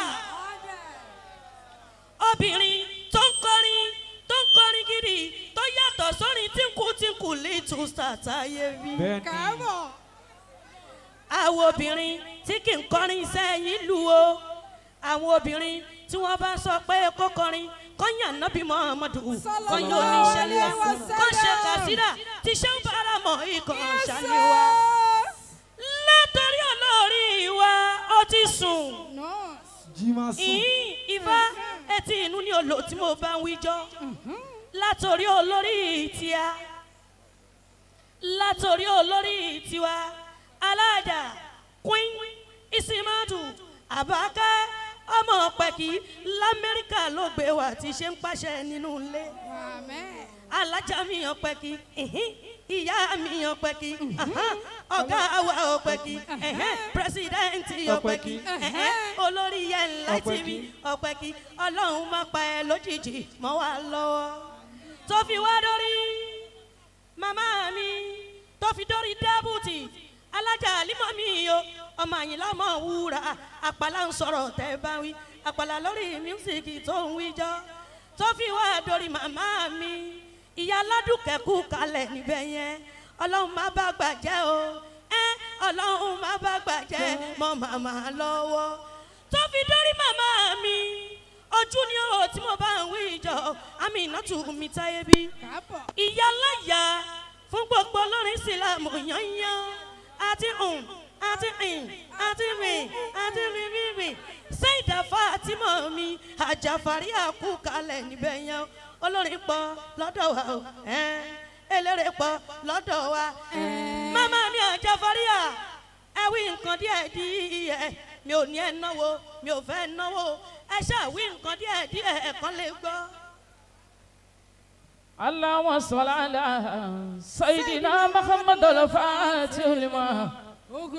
Obìnrin tó ń kọrin gidi tó yàtọ̀ sórin tínkù little star táyé rí. Káàbọ̀. Àwọn obìnrin tí kì í kọrin sẹ́yìn lù o. Àwọn obìnrin tí wọ́n bá sọ pé kó kọrin kọ́nyàn Nábì Muhammadu kọ́nyàn oníṣẹ́lẹ̀ kọ́ ṣe kàsídà tí ṣé ń bára mọ̀ ikọ̀ ṣàníwá. Látọ̀rí olórí wa ó ti sùn. Ifá etí inú ni olò tí mo bá ń wíjọ́. Látọ̀rí olórí tíá. Látọ̀rí olórí tiwa. Aláàjà Queen Isimadu Abaka ọmọ pẹ̀kì l'Amẹ́ríkà ló gbé wa tí ṣe ń pàṣẹ nínú ilé. Alájà mi yan pẹ̀kì ìyá mi yan pẹ̀kì ọ̀gá wa ò pẹ̀kì pírẹsidẹ́ǹtì ọ̀pẹ̀kì olórí yẹn láti mi ọ̀pẹ̀kì Ọlọ́run má pa ẹ́ lójijì mọ́ wa lọ́wọ́ tó fi wá dórí màmá mi tó fi dórí dẹ́bùtì alájà àlímọ́ mi o ọmọ àyìnlá mọ̀ wúrà àpàlà ń sọ̀rọ̀ tẹ́ bá wí àpàlà lórí mísíkì tó ń wíjọ́ tó fi wá dórí màmá mi ìyá aládùkẹ́kù kalẹ̀ níbẹ̀ yẹn ọlọ́run má bá gbàjẹ́ o ọlọ́run má bá gbàjẹ́ mọ́ màmá lọ́wọ́ tó fi dórí màmá mi ojú ni o tí mo bá ń wí ìjọ àmì ìnátù mi táyé bí ìyá láyà fún gbogbo olórin sílámù yányán àti rìn sẹ́yìndà Fátímà mi àjàfàrí àkú kalẹ̀ níbẹ̀ yẹn olórin pọ̀ lọ́dọ̀ wa o eléré pọ̀ lọ́dọ̀ wa màmá mi àjàfàrí ẹ wí nǹkan díẹ̀ mi ò ní ẹ náwó mi ò fẹ́ náwó ẹ ṣáà wí nǹkan díẹ̀ ẹ̀kan lè gbọ́. اللهم صل على سيدنا محمد الفاتح لما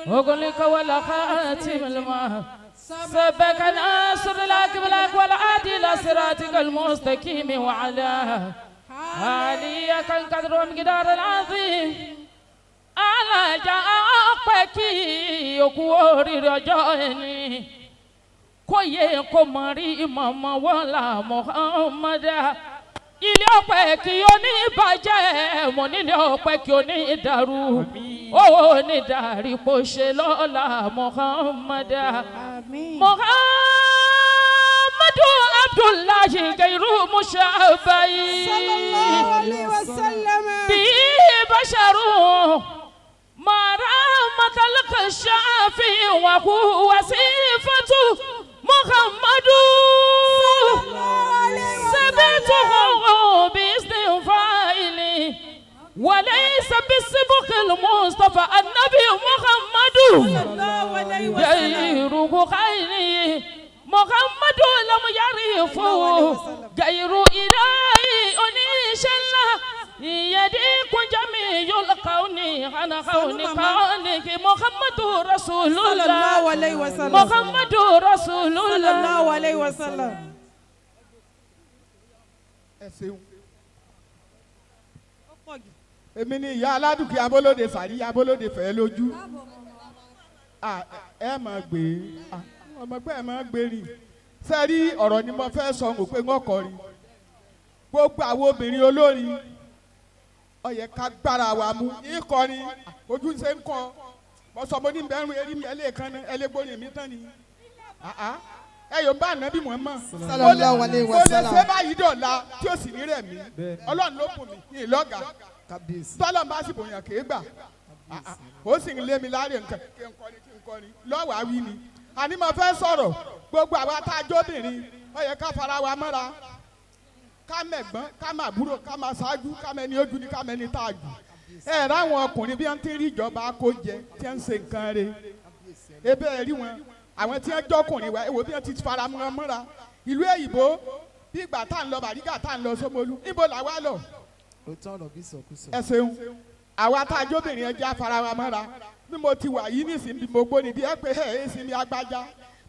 أغلق ولا خاتم لما سبك ناصر لك بلاك والعادي إلى صراطك المستقيم وعلى آليك القدر والمقدار العظيم على جاءك يكوري رجائني كويه كماري ماما ولا محمد ilé ọpẹ́ kí o ní bàjẹ́ mo nílé ọpẹ́ kí o ní dàrú owó ní dàrí kò ṣe lọ́la muhammadu abdullahi gairu mushabayi bí basharu mara matalaka shafi wa huwa sifatu muhammadu سبته بإذن فاعلي وليس بالسبق المصطفى النبي محمد غيره خيري محمد لم يعرفه غير إلهي أنيش الله يديك جميع الكون أنا كون كونك محمد رسول الله محمد رسول الله èmi ni ìyá aládùkí abólóde sàrí abólóde fẹ́ lójú ẹ máa gbé ọmọ ẹgbẹ́ ẹ máa gbé rí sẹ́rí ọ̀rọ̀ ni mo fẹ́ sọ ń pé ń kọrin gbogbo àwọn obìnrin olórin ó yẹ ká gbára wa mú ìkọrin ojú ń ṣe ń kọ mo sọ mo ní bẹ́ẹ̀rù erí mi ẹlẹ́ẹ̀kan náà ẹlẹ́gbóni mi tán ni yóò bá ànábì Muhammad sallallahu alaihi wasallam ó lè ṣe báyìí dọ̀la tí ó sì ní rẹ̀ mí ọlọ́run ló bùn mí ní ìlọ́gà tọ́lọ́n bá sì bòyàn kéé gbà ó sì ń lé mi láre nǹkan kí n kọrin lọ́wọ́ àwí ni àní mo fẹ́ sọ̀rọ̀ gbogbo àwa tá a jóbìnrin ó yẹ ká fara wa mọ́ra ká mẹ̀gbọ́n ká má búrò ká má ṣáájú ká mẹ́ni ojú ni ká mẹ́ni tá a jù ẹ̀ ráwọn ọkùnrin bí wọ́n ti rí ìjọba kó jẹ tí wọ́n ń ṣe nǹkan rẹ̀ ebe ẹ̀ rí wọn àwọn tí wọ́n jọkùnrin wa èwo bí wọ́n ti fara mọ́ra ìlú èyìnbó bí ìgbà tá à ń lọ Bàrígà tá à ń lọ Ṣómólú níbo làwa lọ. ẹ ṣeun àwa tá a jóbìnrin ẹja fara wa mọ́ra bí mo ti wà yìí nísìnyí bí mo gbóni bí ẹ pé ẹ sinmi agbájá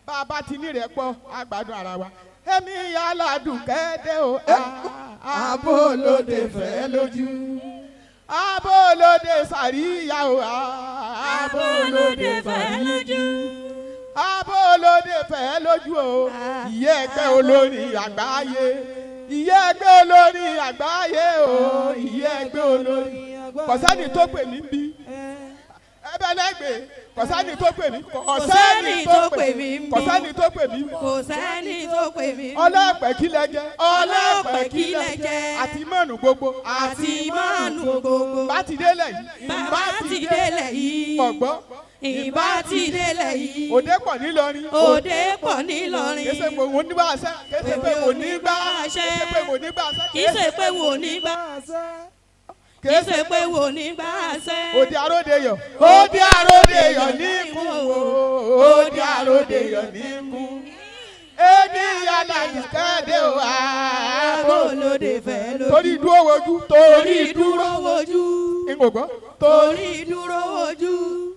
bá a bá ti ní rẹ pọ̀ àgbàdùn ara wa. èmi aládùn kẹ́ẹ́dẹ́ o abólóde fẹ́ lójú abólóde sàríyá o abólóde fẹ́ lójú abólóde fẹ́ lójú o ìyá ẹgbẹ́ olórin àgbáyé ìyá ẹgbẹ́ olórin àgbáyé o ìyá ẹgbẹ́ olórin kọ̀sánì tó pè mí bí ẹbẹ lẹ́gbẹ̀ẹ́ kọ̀sánì tó pè mí kọ̀sánì tó pè mí kọ̀sánì tó pè mí kọ̀sánì tó pè mí ọlọ́pẹ̀ kí lẹ jẹ́ ọlọ́pẹ̀ kí lẹ jẹ́ àti mọ́ọ̀nù gbogbo àti mọ́ọ̀nù gbogbo bá ti délẹ̀ yìí bá ti délẹ̀ yìí ọ̀gbọ́n ìbá ti délẹ̀ yìí òde pọ̀ nílọrin òde pọ̀ nílọrin kìí ṣe pé wò ní bá a ṣe kìí ṣe pé wò ní bá a ṣe kìí ṣe pé wò ní bá a ṣe kìí ṣe pé wò ní bá a ṣe kìí ṣe pé wò ní bá a ṣe. òde àròdeyọ̀ òde àròdeyọ̀ ní kún òde àròdeyọ̀ ní kún èmi aládùn kẹ́ẹ̀dẹ́ o abólóde fẹ́ lójú torí dúró wojú torí dúró wojú ìgbògbọ́ torí dúró wojú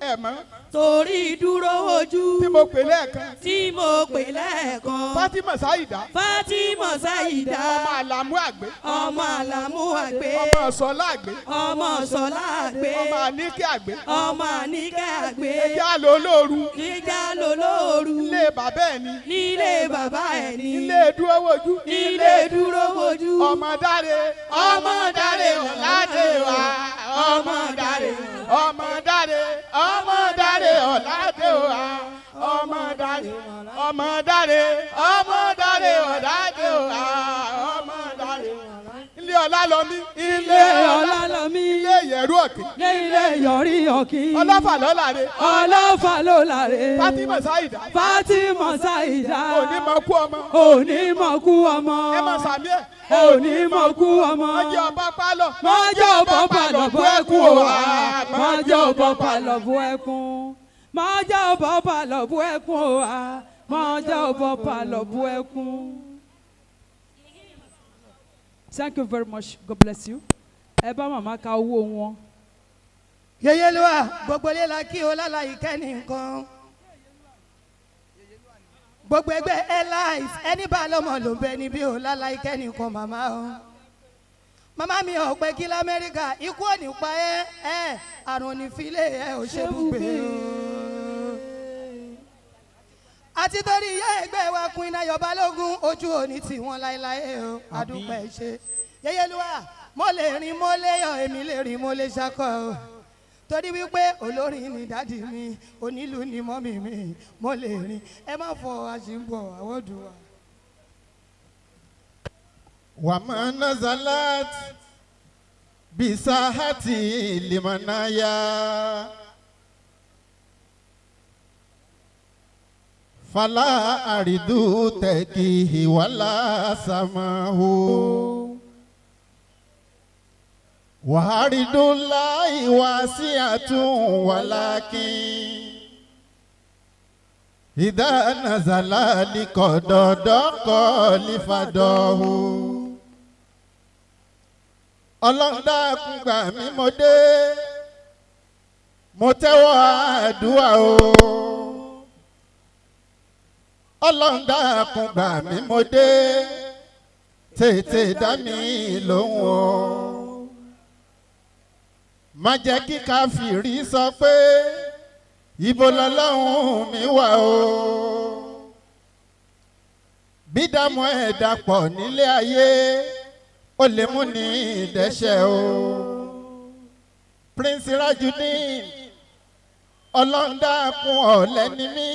ẹ mọ̀ torí dúró ojú. tí mo pè lẹ́ẹ̀kan. tí mo pè lẹ́ẹ̀kan. Fatima Saida. Fatima Saida. ọmọ Àlàmú àgbẹ̀. ọmọ Àlàmú àgbẹ̀. ọmọ Sọlá àgbẹ̀. ọmọ Sọlá àgbẹ̀. ọmọ Àníkẹ́ àgbẹ̀. ọmọ Àníkẹ́ àgbẹ̀. ẹja ló lóoru. ẹja ló lóoru. ilé bàbá ẹ̀ ni. ilé bàbá ẹ̀ ni. ilé dúró wojú. ilé dúró wojú. ọmọ dáre. ọmọ dáre ọ̀làdé wa. ọmọ dáre. ọmọ dáre. ọmọ dáre ọ̀làdé wa. ọmọ dáre. ọmọ dáre. ọmọ dáre ọ̀làdé wa. ọmọ dáre. ilé Ọlálọmí. ilé Ọlálọmí. ilé Ìyẹ̀rú Ọ̀kín. ilé Ìyọ̀rí Ọ̀kín. Ọlọ́fà lọ́làre. Ọlọ́fà lọ́làre. Fatima Saida. Fatima Saida. òní mọ kú ọmọ. òní mọ kú ọmọ. ẹ mọ sàmí ẹ. òní mọ kú ọmọ. mọjọ ọba pálọ. mọjọ ọba pálọ bú ẹkún o. mọjọ ọba pálọ bú ẹkún. mọjọ ọba pálọ bú ẹkún o. mọjọ ọba pálọ bú ẹkún. Thank you very much. God bless you. Ẹ bá màmá ka owó wọn. Yeyelua gbogbo ilé la kí o lálàyé kẹ́ni nǹkan. Gbogbo ẹgbẹ́ airlines ẹni bá lọ́mọ ló ń bẹ níbí o lálàyé kẹ́ni nǹkan màmá o. Màmá mi ò pẹ́ kí l'Amẹ́ríkà ikú ò ní pa ẹ́ àrùn ní filẹ̀ ẹ̀ ò ṣe bùgbé o. Àti torí ìyá ẹgbẹ́ wa Queen Ayọ̀ Balógun ojú òní tí wọ́n láéláé o adúpẹ́ ṣe. Yeyelua mo lè rìn mo lè yọ̀ èmi lè rìn mo lè ṣakọ o. Torí wípé olórin ni dádì mi onílù ni mọ́mì mi mo lè rìn ẹ má fọ àṣìbọ̀ àwọn dùn wá. wàmà nazalat bisahati limanaya fala aridu tẹkihi wala samahu. Waharidullahi wasi'atun walakin idha nazala liqadadaqa lifadahu. Ọlọ́run dákun gbà mí mo dé mo tẹ́wọ́ àdúrà o. Ọlọ́run dákun gbà mí mo dé tètè dá mi lóhùn o. Má jẹ́ kí káfíìrì sọ pé ibo lọ́lọ́run mi wà o. Bí dààmú ẹ̀dá pọ̀ nílé ayé ó lè mú ní ìdẹ́ṣẹ̀ o. Prince Rajudeen Ọlọ́run dákun ọ̀lẹ ni mí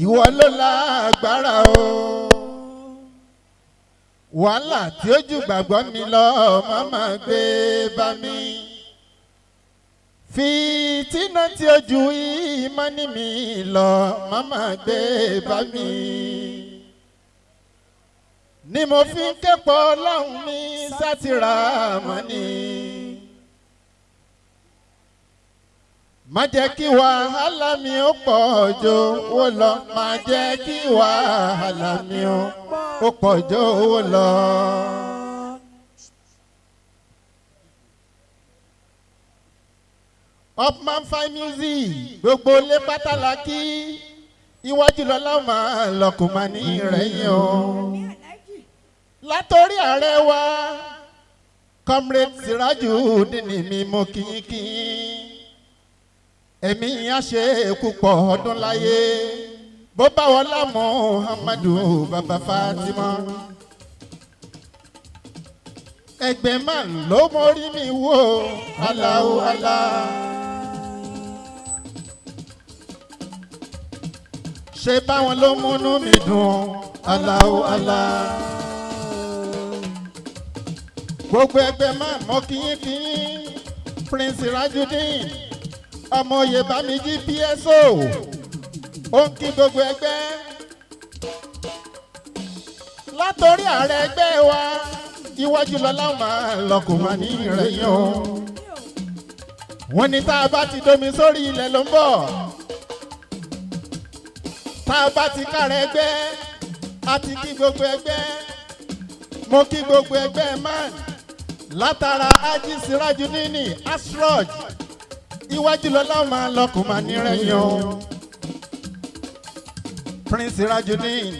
ìwọ ló lágbára o. Wàhálà tí ó jù gbàgbọ́ mi lọ má má gbé bá mi. Fìtínà tí ó ju ìmánì mi lọ má má gbé bá mi. Ni mo fi ń kẹ́pọ̀ Ọlọ́run mi sátìrà mọ́ni. Má jẹ́ kí wàhálà mi ó pọ̀ jù owó lọ. Má jẹ́ kí wàhálà mi ó pọ̀ jù owó lọ. Upman fine music gbogbo lé pátálà kí iwájú lọ́la máa lọ́kùn máa ní ìrẹ́yìn o. Látòrí ààrẹ wa Comrade Sirajudeen mi mo kíyínkíyín. Èmi á ṣe púpọ̀ ọdún láyé bó bá wọlá Muhammadu bàbá Fatima. Ẹgbẹ́ máa ń ló mórí mi wò Allahu Allah. Ṣé báwọn ló múnú mi dùn Allahu Allah. Gbogbo ẹgbẹ́ máa mọ kíyínkíyín Prince Rajudeen ọmọ oyè bámijí PSO ó ń kí gbogbo ẹgbẹ́ látòrí ààrẹ ẹgbẹ́ wa iwájú lọ́la máa lọ́kùn máa ní ìrẹ̀yìn o. Wọ́n ní tá a bá ti domi sórí ilẹ̀ ló ń bọ̀. Tá a bá ti kárẹ̀ ẹgbẹ́ a ti kí gbogbo ẹgbẹ́. Mo kí gbogbo ẹgbẹ́ man látara Haji Sirajudeen Asroj iwájú lọ́lá máa lọkùn máa nírẹ̀yìn o. Prince Rajudeen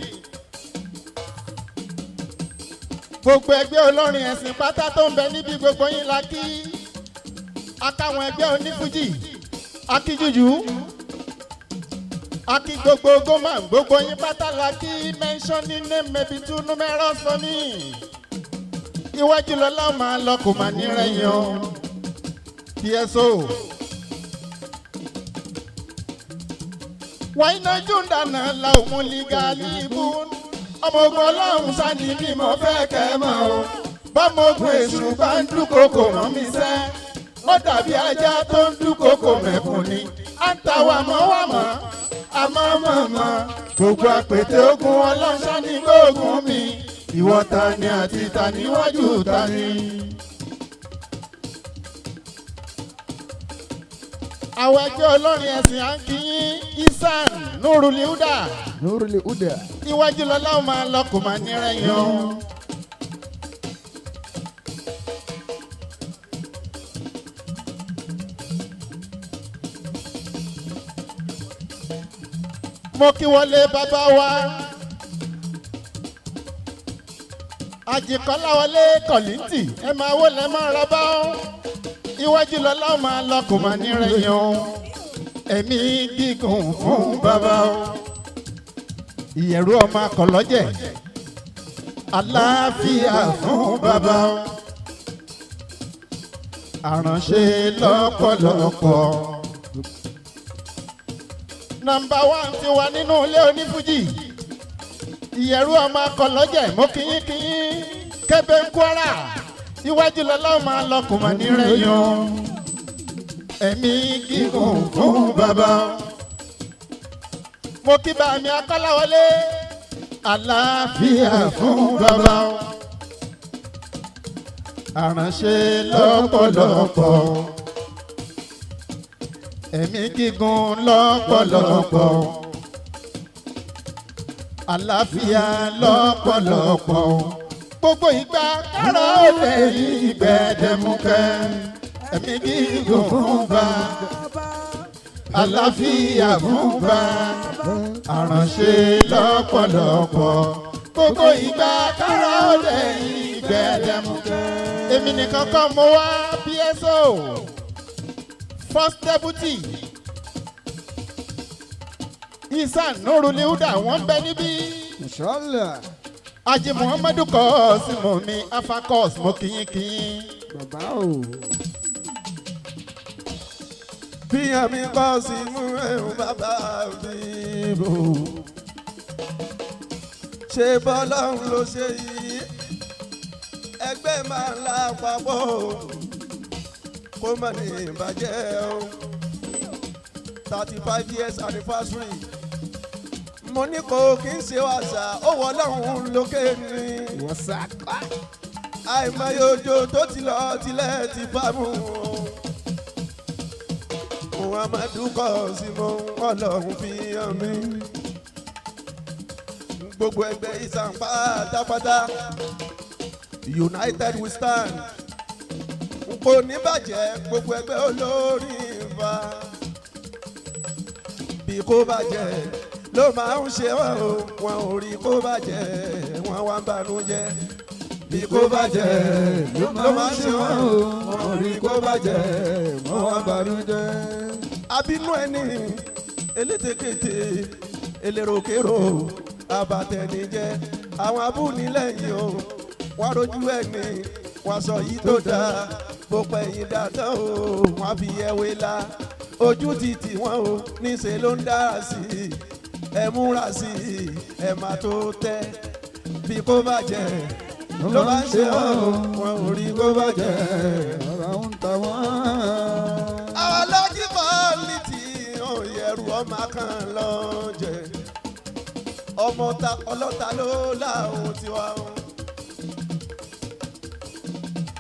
gbogbo ẹgbẹ́ olórin ẹ̀sìn pátá tó ń bẹ níbi gbogbo yín la kí akáwọn ẹgbẹ́ onífújì akíjújú akí gbogbo gómà gbogbo yín pátá la kí mentioning name may be too numerous for me. Iwájú lọ́lá máa lọkùn máa nírẹ̀yìn o. PSO wàyínà júndànà làwọn ligalibun ọmọ ogun ọlọ́run sani bí mo fẹ́ kẹ́ mọ́ o bọ́mọ ogun èṣù bá ń dúnkokò mọ́ mi sẹ́ ó dàbí ajá tó ń dúnkokò mẹ́kùn ni à ń ta wàmọ́ àmọ́ mọ̀mọ́ gbogbo àpètè ogun ọlọ́run sani gbóògùn mi ìwọ ta ni àti ta níwájú ta ni. àwọn ẹgbẹ́ olórin ẹ̀sìn à ń kí yín isan nurul huda iwájú lọ́lá ó máa lọ kò máa nírẹ̀yìn o. mo kí wọlé bàbá wa àjìkọ́lá wọlé kọ̀lìntì ẹ máa wọlé máa rọ bá ọ́. Iwájú lọ́lá máa lọ kò máa nírẹ̀yìn o. Ẹ̀mí gígùn fún bàbá o. Ìyẹ̀rú ọmọ akọ̀lọ́jẹ̀. Àlàáfíà fún bàbá o. Àránṣe lọ́pọ̀lọpọ̀. Nọ́mbà 1 ti wà nínú ilé onífújì. Ìyẹ̀rú ọmọ akọ̀lọ́jẹ̀ mo kíyín Kébé ń Kwara. Iwájú lọ́lá máa lọkùn máa nírẹ̀yìn o. Ẹ̀mí gígùn fún bàbá. Mo kí bá mi Akọ́láwọlé. Àlàáfíà fún bàbá. Àránṣe lọ́pọ̀lọpọ̀. Ẹ̀mí gígùn lọ́pọ̀lọpọ̀. Àlàáfíà lọ́pọ̀lọpọ̀. Gbogbo ìgbà kára ó lè yí gbẹdẹmukẹ ẹ̀mí gígùn fún bá àlàáfíà fún bá àránṣe lọ́pọ̀lọpọ̀. Gbogbo ìgbà kára ó lè yí gbẹdẹmukẹ. Èmi nìkan kọ́ mo wá PSO first deputy Isan Nurul Huda wọ́n bẹ níbí. Inshallah. Aji Muhammadu Kọ́símù mi Afakọ́s mo kíyín. Bàbá o. Bíyàn mi Kọ́símù ẹ̀hún bàbá mi bò. Ṣé bọ́lọ́hún ló ṣe yìí? Ẹgbẹ́ máa ń la papọ̀ kó má ní ìbàjẹ́ o. 35 years anniversary. Mo ní kò kí n ṣe wàṣà ó wọ lọ́hùn lókè ní. Wọ́sàkà. Àìmọye òjò tó ti lọ tilẹ̀ ti bá mú un. Muhammadu Kọ́símù ọlọ́run fi hàn mí. Gbogbo ẹgbẹ́ Isan pátápátá united we stand. Kò ní bàjẹ́ gbogbo ẹgbẹ́ olórin ìfà. Bí kò bàjẹ́ ló máa ń ṣe wọn o, wọn ò rí kó bàjẹ́ wọn wá ń banújẹ́. Bí kò bàjẹ́ ló máa ń ṣe wọn o, wọn ò rí kó bàjẹ́ wọn wá ń banújẹ́. Abínú ẹni elétekéte elérokèrò abatẹnijẹ àwọn abúnilẹ́yìn o wọ́n rojú ẹni wọ́n sọ yìí tó dáa bó pẹ̀yìn dáadáa o wọ́n fi ẹwé la ojú títì wọn o níṣẹ́ ló ń dára sí i ẹ múra sí i ẹ má tó tẹ́ bí kò bàjẹ́ ló bá ń ṣe wọn ò rí kó bàjẹ́ ọ̀rọ̀ ń ta wọ́n. àwọn lọ́jí bọ́ọ̀lìtì òyẹ̀rù ọmọ kan lọ́jẹ̀ ọmọ ta ọlọ́ta ló láwọn tiwa o.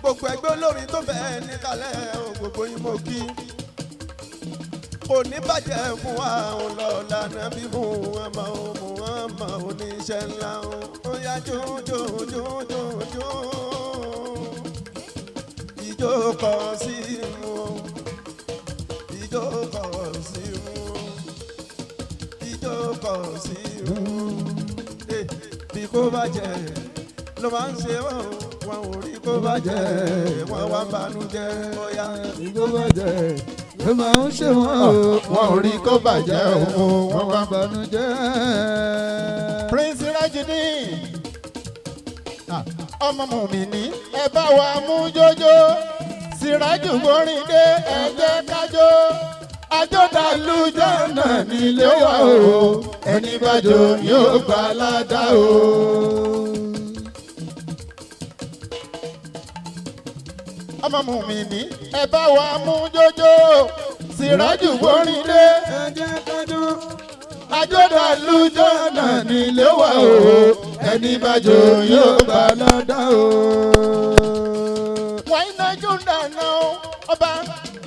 gbogbo ẹgbẹ́ olórin tó bẹ́ẹ̀ níkàlẹ̀ o gbogbo yín mo kí. kò ní bàjẹ́ fún wa òun lọ́la nàbí fún ọmọ ọmọ oníṣẹ́ ńlá o. ó yá jójójójójó ìjó kan sí mu o. sí o bí kò bàjẹ́ ló máa ń ṣe wọn ò rí kó bàjẹ́ wọn wá banújẹ́ bóyá bí kò bàjẹ́ ló máa ń ṣe wọn ò rí kó bàjẹ́ wọn wá banújẹ́. Prince Rajini ọmọ mùmíní ẹ bá wa mú jójó Sìrájù gbórin dé ẹ jẹ́ kájó àjọdàlú jọ́nà nílé wa o ẹni bájò yóò gbà ládà o. ọmọ mùmíní ẹ bá wa mú jójó Sìrájù gbórin dé ẹ jẹ́ kájó àjọdàlú jọ́nà nílé wa o ẹni bájò yóò gbà ládà o. wàá iná jù dáná ọba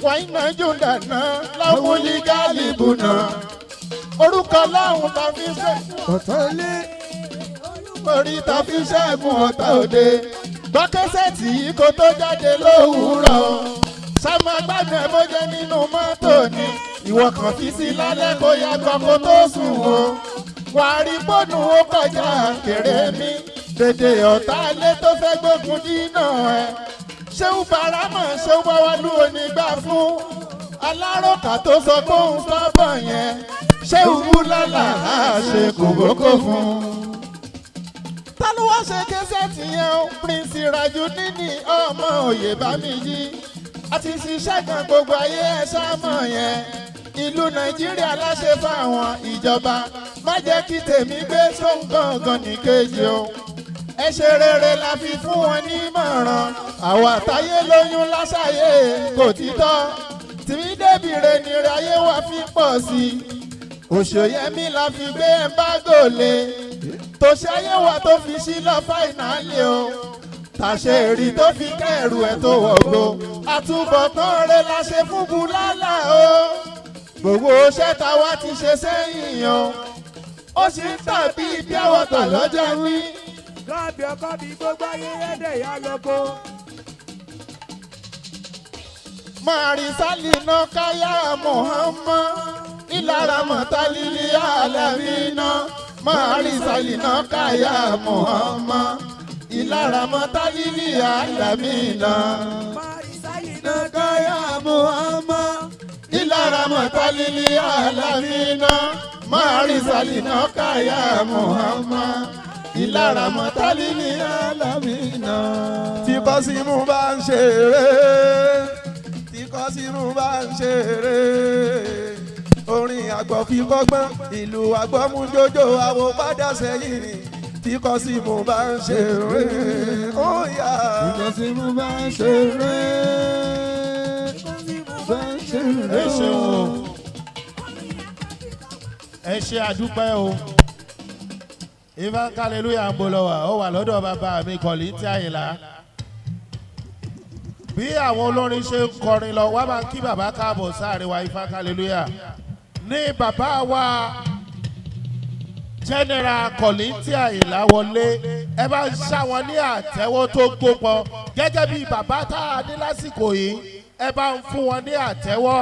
wàá iná jù dáná láwùlí gálíbù náà orúkọ láwùn tá fi ṣe ọ̀tá ilé orí tá fi ṣẹ́gun ọ̀tá òde gbọ́kẹ́sẹ̀tì yìí kó tó jáde lówùúrọ̀ sámọ gbàgbé bójẹ́ nínú mọ́tò ni ìwọ kàn fi sí lálẹ́ kó yá gbọ́ kó tó sùn o wàá rí bọ́ọ̀nù ó kọjá kéré mi dèdè ọ̀tá ilé tó fẹ́ gbógun dínà ẹ̀ ṣéun baramọ̀ ṣéun báwálú onígbà fún alárọ̀kà tó sọ pé òun sọ́bọ̀ yẹn ṣéun búlálà á ṣe kòbókò fún. ta ló wá ṣe kẹsẹ̀tì yẹn o Prince Rajuni ọmọ òye bá mi yí àti ṣiṣẹ́ kan gbogbo ayé ẹ̀ sámọ̀ yẹn ìlú Nàìjíríà láṣẹ fáwọn ìjọba má jẹ́ kí tèmi gbé sóhun gangan nìkejì o ẹ ṣe rere la fi fún wọn nímọ̀ràn àwọn àtàyè lóyún láṣàyè kò títọ́ tìmí débìrè nìrè ayé wa fi pọ̀ sí i òṣòyẹmí la fi gbé ẹ̀ńbágò lé tó ṣayé wa tó fi sí lọ fáìnálì o tàṣe èrì tó fi kẹ́rù ẹ̀ tó wọ̀gbọ́ àtúbọ̀tán rẹ̀ la ṣe fún Bùlálà o gbogbo ṣẹ́ta wa ti ṣe sẹ́yìn o ó sì ń tàbí ibi àwọ̀tọ̀ lọ́jọ́ wí. lọ́ọ̀bì ọkọ bí gbogbo ayé ẹ̀dẹ̀ yá lóko. Marisali no kaya Muhammad ilara matalili alamina Marisali no kaya Muhammad ilara matalili alamina Marisali no kaya Muhammad ilara matalili alamina Marisali no kaya Muhammad ilara matalili alamina. tí Kọ́símù bá ń ṣeré tí Kọ́símù bá ń ṣeré orin àgbọ̀ fi kọ́gbọ́n ìlú àgbọ̀ mú jójó àwo padà sẹ́yìn tí Kọ́símù bá ń ṣeré ó yá. tí Kọ́símù bá ń ṣeré bá ń ṣeré. ẹ ṣeun o ẹ ṣe àdúpẹ́ o Ifá hallelujah ń bọ̀ lọ́wọ́ ó wà lọ́dọ̀ bàbá mi Kollington Àyìnlá bí àwọn olórin ṣe ń kọrin lọ wá máa ń kí bàbá káàbọ̀ sáàrin wa Ifá hallelujah ní bàbá wa General Kollington Àyìnlá wọlé ẹ bá ń ṣàwọn ní àtẹ́wọ́ tó gbópọn gẹ́gẹ́ bí bàbá tá a ní lásìkò yìí ẹ bá ń fún wọn ní àtẹ́wọ́.